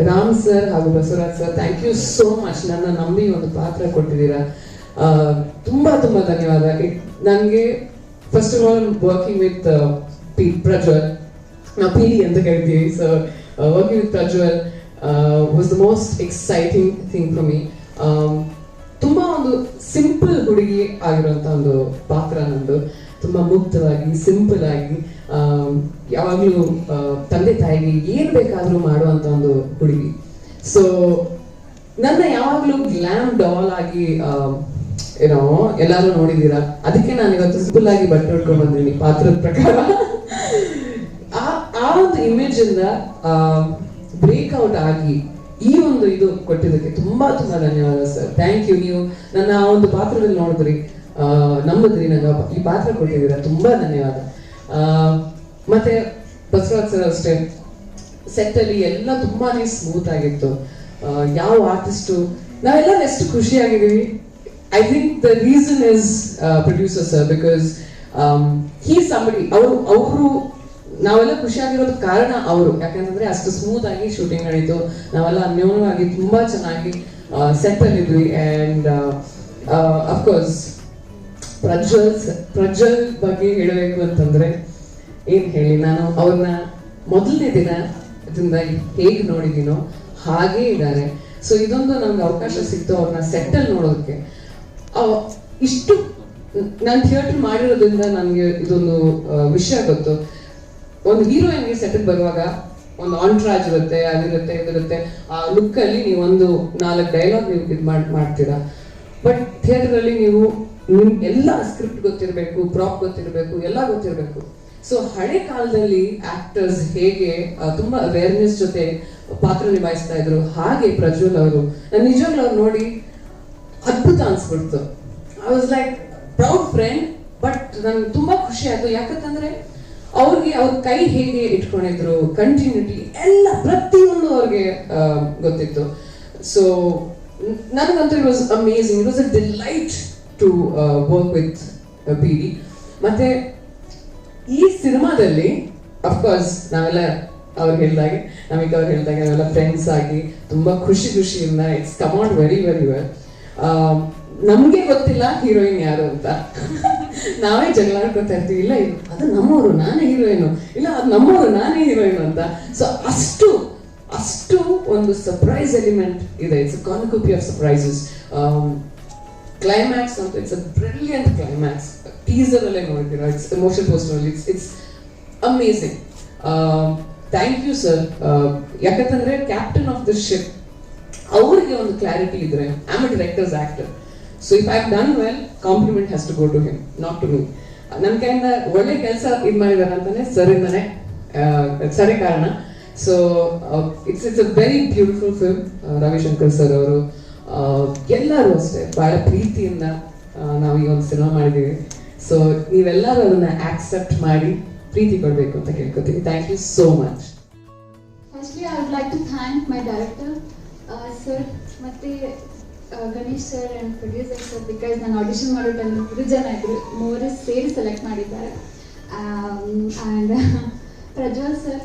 ರಾಮ್ ಸರ್ ಹಾಗೂ Basavaraj sir, thank you so much. ನನ್ನ ನಂಬಿ ಒಂದು ಪಾತ್ರ ಕೊಟ್ಟಿದ್ದೀರಾ, ತುಂಬಾ ತುಂಬಾ ಧನ್ಯವಾದ. ನನಗೆ first of all working with Prajwal, ನಾವು ಪೀಡಿ ಅಂತ ಕರಿತೀವಿ, so working with Prajwal was the most exciting thing for me. ತುಂಬಾ ಒಂದು ಸಿಂಪಲ್ ಹುಡುಗಿ ಆಗಿರುವಂತ ಒಂದು ಪಾತ್ರ ನಂದು. ತುಂಬಾ ಮುಕ್ತವಾಗಿ, ಸಿಂಪಲ್ ಆಗಿ, ಯಾವಾಗ್ಲೂ ತಂದೆ ತಾಯಿಗೆ ಏನ್ ಬೇಕಾದ್ರೂ ಮಾಡುವಂತ ಒಂದು ಹುಡುಗಿ. ಸೊ ನನ್ನ ಯಾವಾಗ್ಲೂ ಗ್ಲಾಮ್ ಡಾಲ್ ಆಗಿ ಏನೋ ಎಲ್ಲಾದ್ರೂ ನೋಡಿದೀರಾ, ಅದಕ್ಕೆ ನಾನು ಇವತ್ತು ಸಿಂಪಲ್ ಆಗಿ ಬಟ್ಟೆ ಉಟ್ಕೊಂಡ್ ಬಂದಿದ್ದೀನಿ ಪಾತ್ರದ ಪ್ರಕಾರ. ಆ ಒಂದು ಇಮೇಜ್ ಇಂದ ಬ್ರೇಕ್ಔಟ್ ಆಗಿ ಈ ಒಂದು ಇದು ಕೊಟ್ಟಿದ್ದಕ್ಕೆ ತುಂಬಾ ತುಂಬಾ ಧನ್ಯವಾದ ಸರ್. Thank you. ನೀವು ನನ್ನ ಆ ಒಂದು ಪಾತ್ರದಲ್ಲಿ ನೋಡಿದ್ರಿ, ನಂಬಿದ್ರಿ, ನಂಗೆ ಈ ಪಾತ್ರ ಕೊಟ್ಟಿದ್ದೀರಾ, ತುಂಬಾ ಧನ್ಯವಾದ. ಮತ್ತೆ ಬಸವರಾಜ್ ಸರ್ ಅಷ್ಟೇ, ಸೆಟ್ ಅಲ್ಲಿ ಎಲ್ಲ ತುಂಬಾನೇ ಸ್ಮೂತ್ ಆಗಿತ್ತು. ಯಾವ ಆರ್ಟಿಸ್ಟು ನಾವೆಲ್ಲರೂ ಎಷ್ಟು ಖುಷಿಯಾಗಿದ್ದೀವಿ. I think the reason is producer sir, because he somebody, ಅವರು ನಾವೆಲ್ಲ ಖುಷಿಯಾಗಿರೋದು ಕಾರಣ ಅವರು. ಯಾಕಂತಂದ್ರೆ ಅಷ್ಟು ಸ್ಮೂತ್ ಆಗಿ ಶೂಟಿಂಗ್ ನಡೀತು, ನಾವೆಲ್ಲ ಅನ್ಯೋನ್ಯವಾಗಿ ತುಂಬಾ ಚೆನ್ನಾಗಿ ಸೆಟ್ ಅಲ್ಲಿ ಇದ್ವಿ. ಅಂಡ್ ಅಫ್ಕೋರ್ಸ್ ಪ್ರಜ್ವಲ್ ಬಗ್ಗೆ ಹೇಳಬೇಕು ಅಂತಂದ್ರೆ ಏನ್ ಹೇಳಿ, ನಾನು ಅವ್ರನ್ನ ಮೊದಲನೇ ದಿನದಿಂದ ಹೇಗೆ ನೋಡಿದೀನೋ ಹಾಗೇ ಇದ್ದಾರೆ. ಸೊ ಇದೊಂದು ನಮ್ಗೆ ಅವಕಾಶ ಸಿಕ್ತು ಅವ್ರನ್ನ ಸೆಟ್ ಅಲ್ಲಿ ನೋಡೋದಕ್ಕೆ. ಇಷ್ಟು ನಾನು ಥಿಯೇಟರ್ ಮಾಡಿರೋದ್ರಿಂದ ನನಗೆ ಇದೊಂದು ವಿಷಯ ಗೊತ್ತು. ಒಂದು ಹೀರೋಯಿನ್ಗೆ ಸೆಟ್ ಬರುವಾಗ ಒಂದು ಆಂಟ್ರಾಜ್ ಇರುತ್ತೆ, ಅದಿರುತ್ತೆ, ಇದಿರುತ್ತೆ. ಆ ಲುಕ್ ಅಲ್ಲಿ ನೀವು ಒಂದು 4 ಡೈಲಾಗ್ ನೀವು ಇದು ಮಾಡ್ತೀರಾ. ಬಟ್ ಥಿಯೇಟರ್ ಅಲ್ಲಿ ನೀವು ಎಲ್ಲ ಸ್ಕ್ರಿಪ್ಟ್ ಗೊತ್ತಿರಬೇಕು, ಪ್ರಾಪ್ ಗೊತ್ತಿರಬೇಕು, ಎಲ್ಲ ಗೊತ್ತಿರಬೇಕು. ಸೊ ಹಳೆ ಕಾಲದಲ್ಲಿ ಆಕ್ಟರ್ಸ್ ಹೇಗೆ ತುಂಬಾ ಅವೇರ್ನೆಸ್ ಜೊತೆ ಪಾತ್ರ ನಿಭಾಯಿಸ್ತಾ ಇದ್ರು, ಹಾಗೆ ಪ್ರಜ್ವಲ್ ಅವರು ನಿಜವಾಗ್ಲೂ ಅವ್ರು ನೋಡಿ ಅದ್ಭುತ ಅನ್ಸ್ಬಿಡ್ತು. I was like proud friend. But ನನ್ಗೆ ತುಂಬಾ ಖುಷಿ ಆಯ್ತು, ಯಾಕಂತಂದ್ರೆ ಅವ್ರಿಗೆ ಅವ್ರ ಕೈ ಹೇಗೆ ಇಟ್ಕೊಂಡಿದ್ರು, ಕಂಟಿನ್ಯೂಟಿ ಎಲ್ಲ ಪ್ರತಿಯೊಂದು ಅವ್ರಿಗೆ ಗೊತ್ತಿತ್ತು. ಸೊ ನನಗಂತೂ it was amazing. It was a delight to work with PD. ಮತ್ತೆ ಈ ಸಿನಿಮಾದಲ್ಲಿ ಅಫ್ಕೋರ್ಸ್ ನಾವೆಲ್ಲ ಅವ್ರು ಹೇಳಿದಾಗೆ, ನಮಗೆ ಅವ್ರು ಹೇಳಿದಾಗೆ ನಾವೆಲ್ಲ ಫ್ರೆಂಡ್ಸ್ ಆಗಿ ತುಂಬಾ ಖುಷಿಯಿಂದ it's come out very very well. ನಮ್ಗೆ ಗೊತ್ತಿಲ್ಲ ಹೀರೋಯಿನ್ ಯಾರು ಅಂತ, ನಾವೇ ಜಗಳ ಆಡ್ಕೊತಾ ಇರ್ತೀವಿ. ಇಲ್ಲ ಅದು ನಮ್ಮವರು, ನಾನೇ ಹೀರೋಯಿನು, ಇಲ್ಲ ಅದು ನಮ್ಮವರು, ನಾನೇ ಹೀರೋಯಿನ್ ಅಂತ. ಸೊ ಅಷ್ಟು ಒಂದು ಸರ್ಪ್ರೈಸ್ ಎಲಿಮೆಂಟ್ ಇದೆ. It's a cornucopia of surprises. Climax ಅಂತ, it's a brilliant climax. Teaser ಅಲ್ಲೇ ನೋಡ್ತೀರಾ, it's emotion poster, it's amazing. Thank you sir. ಯಾಕಂತಂದ್ರೆ ಕ್ಯಾಪ್ಟನ್ ಆಫ್ ದ ಶಿಪ್ ಅವ್ರಿಗೆ ಒಂದು ಕ್ಲಾರಿಟಿ ಇದ್ರೆ, I am a director's actor. So if I've done well, compliment has to go to him, not to me. ನನ್ನ ಕೈಯಿಂದ ಒಳ್ಳೆ ಕೆಲಸ ಇದು ಮಾಡಿದಾರೆ ಅಂತಾನೆ ಸರಿಂದಾನೆ, ಸರಿ ಕಾರಣ. So it's a very beautiful film. Ravishankar sir ಅವರು ಎಲ್ಲರೂ ಅಷ್ಟೇ ಬಹಳ ಪ್ರೀತಿಯಿಂದ ನಾವು ಈ ಒಂದು ಸಿನಿಮಾ ಮಾಡಿದ್ದೀವಿ. ಸೊ ನೀವೆಲ್ಲರೂ ಅದನ್ನ ಆಕ್ಸೆಪ್ಟ್ ಮಾಡಿ ಪ್ರೀತಿ ಕೊಡಬೇಕು ಅಂತ ಕೇಳ್ಕೊತೀವಿ. Thank you so much. Firstly, I would like to thank my director, sir, ಮತ್ತೆ Ganesh sir and producer sir, because ನಾನು ಆಡಿಷನ್ ಮಾಡೋ ಟೈಮ್ 3 ಜನ ಇದ್ರು, 3 ಸೇರಿ ಸೆಲೆಕ್ಟ್ ಮಾಡಿದ್ದಾರೆ. And Prajwal sir,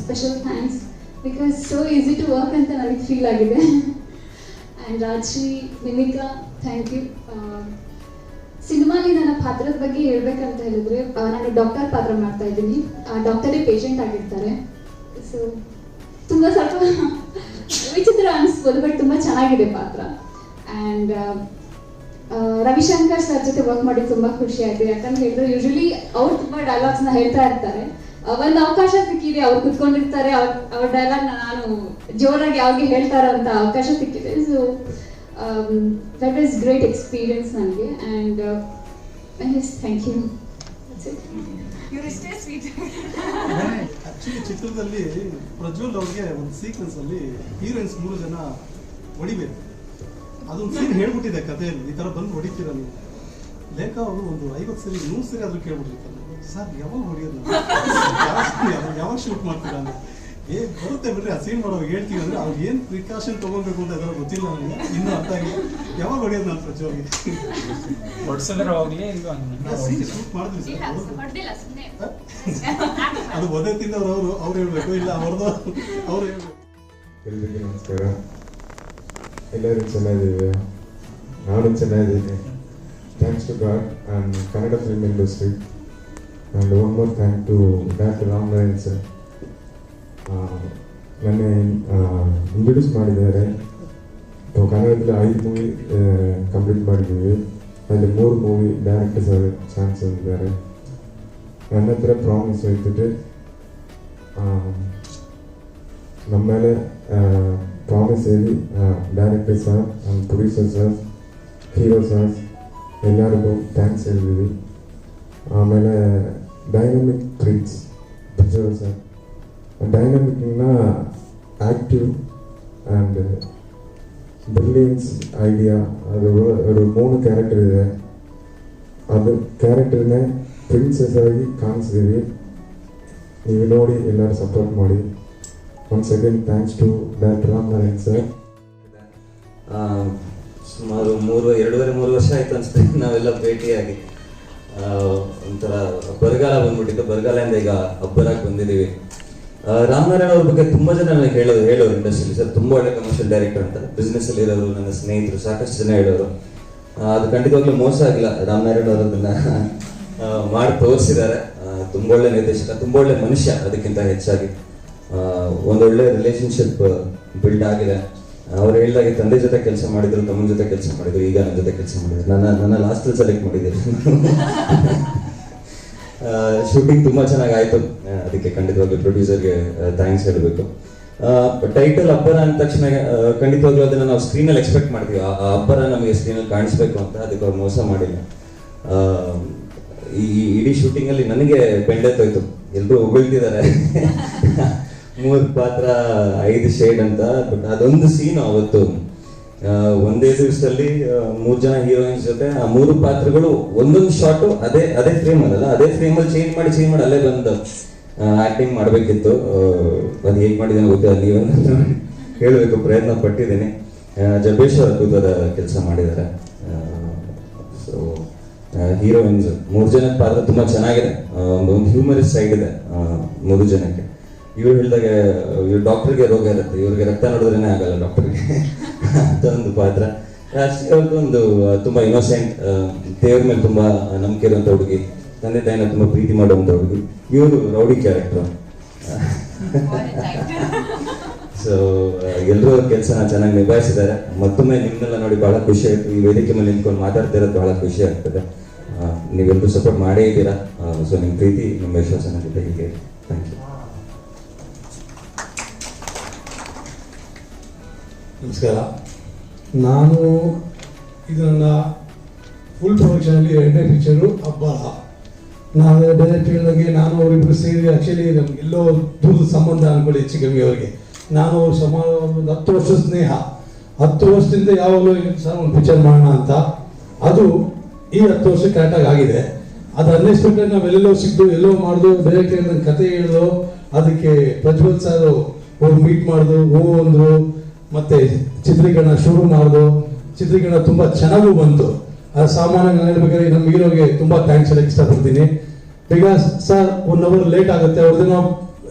special thanks, because so easy to work ಅಂತ ನನಗೆ ಫೀಲ್ ಆಗಿದೆ. And Rajshree, Nimika, thank you. ಸಿನಿಮಾಲಿ ನನ್ನ ಪಾತ್ರದ ಬಗ್ಗೆ ಹೇಳ್ಬೇಕಂತ ಹೇಳಿದ್ರೆ, ನಾನು ಡಾಕ್ಟರ್ ಪಾತ್ರ ಮಾಡ್ತಾ ಇದ್ದೀನಿ. ಡಾಕ್ಟರೇ ಪೇಷಂಟ್ ಆಗಿರ್ತಾರೆ. ಸೊ ತುಂಬ ಸ್ವಲ್ಪ ವಿಚಿತ್ರ ಅನಿಸ್ಬೋದು, ಬಟ್ ತುಂಬ ಚೆನ್ನಾಗಿದೆ ಪಾತ್ರ. ಆ್ಯಂಡ್ ರವಿಶಂಕರ್ ಸರ್ ಜೊತೆ ವರ್ಕ್ ಮಾಡಿ ತುಂಬ ಖುಷಿ ಆಯಿತು. ಯಾಕಂತ ಹೇಳಿದ್ರೆ ಯೂಶಲಿ ಅವ್ರು ತುಂಬ ಡೈಲಾಗ್ಸ್ನ ಹೇಳ್ತಾ ಇರ್ತಾರೆ. ಒಂದು ಅವಕಾಶ ಸಿಕ್ಕಿದೆ, ಅವ್ರು ಕುತ್ಕೊಂಡಿರ್ತಾರೆ, ಅವ್ರ ಡೈಲಾಗ್ನ ನಾನು ಜೋರಾಗಿ ಅವ್ರಿಗೆ ಹೇಳ್ತಾರೋ ಅಂತ ಅವಕಾಶ ಸಿಕ್ಕಿದೆ. So that is great experience ನನಗೆ. And thank you. ಆಕ್ಚುಲಿ ಚಿತ್ರದಲ್ಲಿ ಪ್ರಜ್ವಲ್ ಅವ್ರಿಗೆ ಒಂದು ಸೀಕ್ವೆನ್ಸ್ ಅಲ್ಲಿ ಹೀರೋಯಿನ್ಸ್ 3 ಜನ ಹೊಡಿಬೇಕು. ಅದೊಂದು ಸೀನ್ ಹೇಳ್ಬಿಟ್ಟಿದೆ ಕಥೆಯಲ್ಲಿ, ಈ ತರ ಬಂದು ಹೊಡಿತೀರ ನೀವು. ಲೇಖ ಅವರು ಒಂದು 50 ಸರಿ 100 ಸರಿ ಆದ್ರೂ ಕೇಳ್ಬಿಟ್ಟಿರ್ತಾರೆ, ಸರ್ ಯಾವಾಗ ಹೊಡಿಯೋದು, ಯಾವಾಗ ಶೂಟ್ ಮಾಡ್ತೀರಾ ಅಂತ. ಬರುತ್ತೆ ಬಿಡ್ರಿ, ಆ ಸೀನ್ ಮಾಡೋವಾಗ ಹೇಳ್ತೀವಿ ಅಂದ್ರೆ ಅವ್ರು ಏನು ಪ್ರಿಕಾಷನ್ ತಗೋಬೇಕು ಅಂತ ಅದರ ಗೊತ್ತಿಲ್ಲ ನನಗೆ, ಇನ್ನೂ ಅರ್ಥ ಆಗಿಲ್ಲ. ಯಾವಾಗ ಹೊಡಿಯೋದು ನಾನು ಪ್ರಜ್ವಲ್ಗೆ ಶೂಟ್ ಮಾಡಿದ್ವಿ ಸರ್. ಅದು ಒದೆ ತಿಂದವ್ರು ಅವ್ರು ಹೇಳ್ಬೇಕು, ಇಲ್ಲ ಅವ್ರದ್ದು ಅವ್ರು ಹೇಳ್ಬೇಕು. ಎಲ್ರಿಗೂ ನಮಸ್ಕಾರ. ಎಲ್ಲರೂ ಚೆನ್ನಾಗಿದ್ದೀವಿ, ನಾನು ಚೆನ್ನಾಗಿದ್ದೀನಿ. Thanks to God and Kannada film industry and one more thank to doctor Ramanarayan sir. ನನಗೆ ಇಂಟ್ರೊಡ್ಯೂಸ್ ಮಾಡಿದ್ದಾರೆ. ನಾವು ಕನ್ನಡದಲ್ಲಿ 5 ಮೂವಿ ಕಂಪ್ಲೀಟ್ ಮಾಡಿದ್ದೀವಿ. ಅಲ್ಲಿ 3 ಮೂವಿ ಡೈರೆಕ್ಟರ್ ಸರ್ ಚಾನ್ಸ್ ಇದ್ದಾರೆ. ನನ್ನ ಹತ್ರ ಪ್ರಾಮಿಸ್ ಹೇಳ್ತಿದ್ದೆ, ನಮ್ಮ ಮೇಲೆ ಪ್ರಾಮಿಸ್ ಹೇಳಿ director sir and producer sir, hero sir ಎಲ್ಲರಿಗೂ ಥ್ಯಾಂಕ್ಸ್ ಹೇಳಿದ್ವಿ. ಆಮೇಲೆ ಡೈನಮಿಕ್ ಟ್ರೀಟ್ಸ್ ಪ್ರಜ್ವಲ್ ಸರ್, ಡೈನಮಿಕ್ನ ಆ್ಯಕ್ಟಿವ್ ಆ್ಯಂಡ್ ಬ್ರಿಲಿಯನ್ಸ್ ಐಡಿಯಾ, ಅದು 3 ಕ್ಯಾರೆಕ್ಟರ್ ಇದೆ. ಅದು ಕ್ಯಾರೆಕ್ಟರ್ನೇ ಪ್ರಿನ್ಸೆಸ್ ಆಗಿ ಕಾಣಿಸ್ತೀವಿ. ನೀವು ನೋಡಿ ಎಲ್ಲರೂ ಸಪೋರ್ಟ್ ಮಾಡಿ. Once again thanks to doctor Ramanarayan sir. ಸುಮಾರು 2.5-3 ವರ್ಷ ಆಯ್ತು ಅನ್ಸುತ್ತೆ ನಾವೆಲ್ಲ ಭೇಟಿಯಾಗಿ. ಒಂಥರ ಬರಗಾಲ ಬಂದ್ಬಿಟ್ಟಿತ್ತು, ಬರಗಾಲದಿಂದ ಈಗ ಅಬ್ಬರಾಗಿ ಬಂದಿದ್ದೀವಿ. ರಾಮನಾರಾಯಣ್ ಅವ್ರ ಬಗ್ಗೆ ತುಂಬ ಜನ ನನಗೆ ಹೇಳೋರು ಇಂಡಸ್ಟ್ರಿಯಲ್ಲಿ, ಸರ್ ತುಂಬ ಒಳ್ಳೆ ಕಮರ್ಷಿಯಲ್ ಡೈರೆಕ್ಟರ್ ಅಂತ. ಬಿಸ್ನೆಸ್ಸಲ್ಲಿ ಇರೋರು ನನ್ನ ಸ್ನೇಹಿತರು ಸಾಕಷ್ಟು ಜನ ಹೇಳೋರು. ಅದು ಖಂಡಿತವಾಗ್ಲೂ ಮೋಸ ಆಗಿಲ್ಲ. ರಾಮನಾರಾಯಣ್ ಅವರು ಅದನ್ನ ಮಾಡಿ ತೋರಿಸಿದ್ದಾರೆ. ತುಂಬ ಒಳ್ಳೆ ನಿರ್ದೇಶಕ, ತುಂಬ ಒಳ್ಳೆ ಮನುಷ್ಯ. ಅದಕ್ಕಿಂತ ಹೆಚ್ಚಾಗಿ ಒಂದೊಳ್ಳೆ ರಿಲೇಶನ್ಶಿಪ್ ಬಿಲ್ಡ್ ಆಗಿದೆ. ಅವ್ರು ಹೇಳಿದಾಗೆ ತಂದೆ ಜೊತೆ ಕೆಲಸ ಮಾಡಿದ್ರು, ತಮ್ಮನ ಜೊತೆ ಕೆಲಸ ಮಾಡಿದ್ರು, ಈಗ ನನ್ನ ಜೊತೆ ಕೆಲಸ ಮಾಡಿದ್ರು. ನನ್ನ ಲಾಸ್ಟಲ್ಲಿ ಸೆಲೆಕ್ಟ್ ಮಾಡಿದ್ದೀರಿ. ಶೂಟಿಂಗ್ ತುಂಬ ಚೆನ್ನಾಗಿ ಆಯಿತು. ಅದಕ್ಕೆ ಖಂಡಿತವಾಗ್ಲೂ ಪ್ರೊಡ್ಯೂಸರ್ಗೆ ಥ್ಯಾಂಕ್ಸ್ ಹೇಳಬೇಕು. ಟೈಟಲ್ ಅಬ್ಬರ ಅಂದ ತಕ್ಷಣ ಖಂಡಿತವಾಗ್ಲೂ ಅದನ್ನು ನಾವು ಸ್ಕ್ರೀನಲ್ಲಿ ಎಕ್ಸ್ಪೆಕ್ಟ್ ಮಾಡ್ತೀವಿ. ಆ ಅಬ್ಬರ ನಮಗೆ ಸ್ಕ್ರೀನಲ್ಲಿ ಕಾಣಿಸ್ಬೇಕು ಅಂತ. ಅದಕ್ಕೆ ಅವ್ರು ಮೋಸ ಮಾಡಿಲ್ಲ. ಈ ಇಡೀ ಶೂಟಿಂಗಲ್ಲಿ ನನಗೆ ಬೆಂಡೆತ್ತೋಯ್ತು. ಎಲ್ಲರೂ ಹೊಗಳ್ತಿದ್ದಾರೆ 3 ಪಾತ್ರ 5 ಶೇಡ್ ಅಂತ. ಬಟ್ ಅದೊಂದು ಸೀನ್ ಅವತ್ತು ಒಂದೇ ದಿವಸದಲ್ಲಿ 3 ಜನ ಹೀರೋಯಿನ್ಸ್ ಜೊತೆ ಆ 3 ಪಾತ್ರಗಳು ಒಂದೊಂದು ಶಾಟು ಅದೇ ಫ್ರೇಮ್ ಅಲ್ಲ, ಅದೇ ಫ್ರೇಮಲ್ಲಿ ಚೇಂಜ್ ಮಾಡಿ ಅಲ್ಲೇ ಬಂದು ಆಕ್ಟಿಂಗ್ ಮಾಡಬೇಕಿತ್ತು. ಅದು ಹೇಗೆ ಮಾಡಿದ್ದೇನೆ ಗೊತ್ತಿಲ್ಲ, ನೀವೇ ಹೇಳಬೇಕು. ಪ್ರಯತ್ನ ಪಟ್ಟಿದ್ದೀನಿ. ಜಬೇಶ್ ಅದ್ಭುತವಾದ ಕೆಲಸ ಮಾಡಿದ್ದಾರೆ. ಸೊ ಹೀರೋಯಿನ್ಸ್ 3 ಜನದ ಪಾತ್ರ ತುಂಬ ಚೆನ್ನಾಗಿದೆ. ಒಂದು ಹ್ಯೂಮರಸ್ ಸೈಡ್ ಇದೆ 3 ಜನಕ್ಕೆ. ಇವ್ರು ಹೇಳಿದಾಗ ಇವ್ರು ಡಾಕ್ಟರ್ಗೆ ರೋಗ ಇರುತ್ತೆ, ಇವ್ರಿಗೆ ರಕ್ತ ನೋಡಿದ್ರೇನೆ ಆಗಲ್ಲ ಡಾಕ್ಟರ್ಗೆ ಅಂತ ಒಂದು ಪಾತ್ರ. ರಾಶಿ ಅವ್ರದ್ದು ಒಂದು ತುಂಬ ಇನ್ನೋಸೆಂಟ್, ದೇವ್ರ ಮೇಲೆ ತುಂಬ ನಂಬಿಕೆ ಇರುವಂಥ ಹುಡುಗಿ, ತಂದೆ ತಾಯಿನ ತುಂಬ ಪ್ರೀತಿ ಮಾಡುವಂಥ ಹುಡುಗಿ. ಇವರು ರೌಡಿ ಕ್ಯಾರೆಕ್ಟರ್. ಸೊ ಎಲ್ಲರೂ ಅವ್ರ ಕೆಲಸನ ಚೆನ್ನಾಗಿ ನಿಭಾಯಿಸಿದ್ದಾರೆ. ಮತ್ತೊಮ್ಮೆ ನಿಮ್ಮನ್ನೆಲ್ಲ ನೋಡಿ ಬಹಳ ಖುಷಿ ಆಯಿತು. ಈ ವೇದಿಕೆ ಮೇಲೆ ನಿಂತ್ಕೊಂಡು ಮಾತಾಡ್ತಾ ಇರೋದು ಬಹಳ ಖುಷಿ ಆಗ್ತದೆ. ನೀವೆಲ್ಲರೂ ಸಪೋರ್ಟ್ ಮಾಡೇ ಇದ್ದೀರಾ. ಸೊ ನಿಮ್ಮ ಪ್ರೀತಿ, ನಿಮ್ಮ ವಿಶ್ವಾಸ ನನ್ನ ಜೊತೆ ಹೀಗೆ. Thank you. ನಮಸ್ಕಾರ. ನಾನು ಇದು ನನ್ನ ಫುಲ್ ಪ್ರೊಡಕ್ಷನಲ್ಲಿ 2ನೇ ಪಿಕ್ಚರು ಅಬ್ಬರ. ನಾನು ಡೈರೆಕ್ಟ್ ಹೇಳಿದಾಗೆ ನಾನು ಅವರಿಬ್ಬರು ಸೇರಿ ಆ್ಯಕ್ಚುಲಿ ನಮ್ಗೆ ಎಲ್ಲೋ ದೂರದ ಸಂಬಂಧ ಅನ್ಕೊಳ್ಳಿ ಹೆಚ್ಚು ಕಮ್ಮಿ ಅವರಿಗೆ. ನಾನು ಅವ್ರ ಸುಮಾರು ಒಂದು 10 ವರ್ಷ ಸ್ನೇಹ. 10 ವರ್ಷದಿಂದ ಯಾವಾಗಲೂ ಸರ್ ಒಂದು ಪಿಕ್ಚರ್ ಮಾಡೋಣ ಅಂತ. ಅದು ಈ 10 ವರ್ಷ ಕರೆಕ್ಟಾಗಿ ಆಗಿದೆ. ಅದು ಅನ್ಎಕ್ಸ್ಪೆಕ್ಟೆಡ್. ನಾವೆಲ್ಲೋ ಸಿಕ್ತು, ಎಲ್ಲೋ ಮಾಡಿದು, ಡೈರೆಕ್ಟ್ ನನ್ನ ಕತೆ ಹೇಳಿದ್ರು. ಅದಕ್ಕೆ ಪ್ರಜ್ವಲ್ ಸರ್ ಅವ್ರು ಮೀಟ್ ಮಾಡಿದ್ರು, ಹೂ ಅಂದರು. ಮತ್ತೆ ಚಿತ್ರೀಕರಣ ಶುರು ಮಾಡಿದ್ರು. ಚಿತ್ರೀಕರಣ ತುಂಬ ಚೆನ್ನಾಗೂ ಬಂತು. ಅದು ಸಾಮಾನ್ಯವಾಗಿ ನಾನು ಹೇಳ್ಬೇಕಾದ್ರೆ ನಮ್ಮ ಹೀರೋಗೆ ತುಂಬ ಥ್ಯಾಂಕ್ಸ್ ಹೇಳಕ್ಕೆ ಇಷ್ಟಪಡ್ತೀನಿ. ಬಿಕಾಸ್ ಸರ್ 1 ಅವರ್ ಲೇಟ್ ಆಗುತ್ತೆ, ಅವ್ರದ್ದು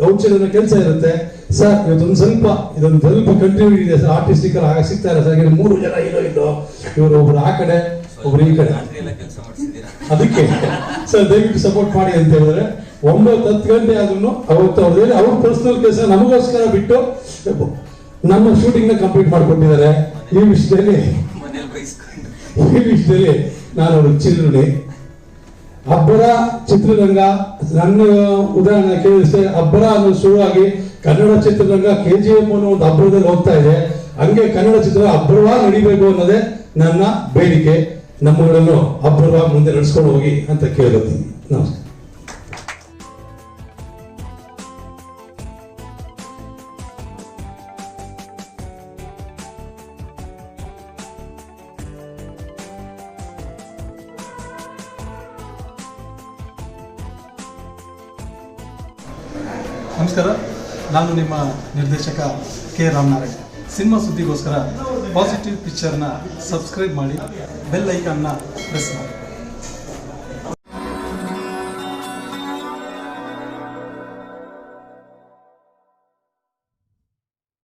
ಔಷಧ ಕೆಲಸ ಇರುತ್ತೆ. ಸರ್ ಇದೊಂದು ಸ್ವಲ್ಪ ಕಂಟಿನ್ಯೂ ಇದೆ ಸರ್, ಆರ್ಟಿಸ್ಟಿಕಲ್ ಆಗಿ ಸಿಗ್ತಾ ಇಲ್ಲ ಸರ್. 3 ಜನ ಹೀರೋ ಇದ್ದು, ಇವರು ಒಬ್ರು ಆ ಕಡೆ ಒಬ್ರು ಈ ಕಡೆ. ಅದಕ್ಕೆ ಸರ್ ದಯವಿಟ್ಟು ಸಪೋರ್ಟ್ ಮಾಡಿ ಅಂತ ಹೇಳಿದ್ರೆ 9-10 ಗಂಟೆ ಆದ್ರೂ ಅವತ್ತು ಅವ್ರ ಪರ್ಸನಲ್ ಕೆಲಸ ನಮಗೋಸ್ಕರ ಬಿಟ್ಟು ನಮ್ಮ ಶೂಟಿಂಗ್ ನ ಕಂಪ್ಲೀಟ್ ಮಾಡಿಕೊಟ್ಟಿದ್ದಾರೆ. ಈ ವಿಷಯದಲ್ಲಿ ನಾನು ಚಿಲ್ರುಣಿ. ಅಬ್ಬರ ಚಿತ್ರರಂಗ ನನ್ನ ಉದಾಹರಣೆ ಕೇಳಿస్తే ಅಬ್ಬರ ಅನ್ನೋದು ಶುರುವಾಗಿ ಕನ್ನಡ ಚಿತ್ರರಂಗ KGF ಅನ್ನೋ ಒಂದು ಅಬ್ಬರದಲ್ಲಿ ಹೋಗ್ತಾ ಇದೆ. ಹಂಗೆ ಕನ್ನಡ ಚಿತ್ರ ಅಬ್ಬರವಾಗಿ ನಡಿಬೇಕು ಅನ್ನೋದೇ ನನ್ನ ಬೇಡಿಕೆ. ನಮ್ಮಗಳನ್ನು ಅಬ್ಬರವಾಗಿ ಮುಂದೆ ನಡೆಸ್ಕೊಂಡು ಹೋಗಿ ಅಂತ ಕೇಳ್ತೀನಿ. ನಮಸ್ಕಾರ. ನಮಸ್ಕಾರ, ನಾನು ನಿಮ್ಮ ನಿರ್ದೇಶಕ ಕೆ ರಾಮನಾರಾಯಣ್. ಸಿನಿಮಾ ಸುದ್ದಿಗೋಸ್ಕರ ಪಾಸಿಟಿವ್ ಪಿಕ್ಚರ್ನ ಸಬ್ಸ್ಕ್ರೈಬ್ ಮಾಡಿ, ಬೆಲ್ ಐಕಾನ್ನ ಪ್ರೆಸ್ ಮಾಡಿ.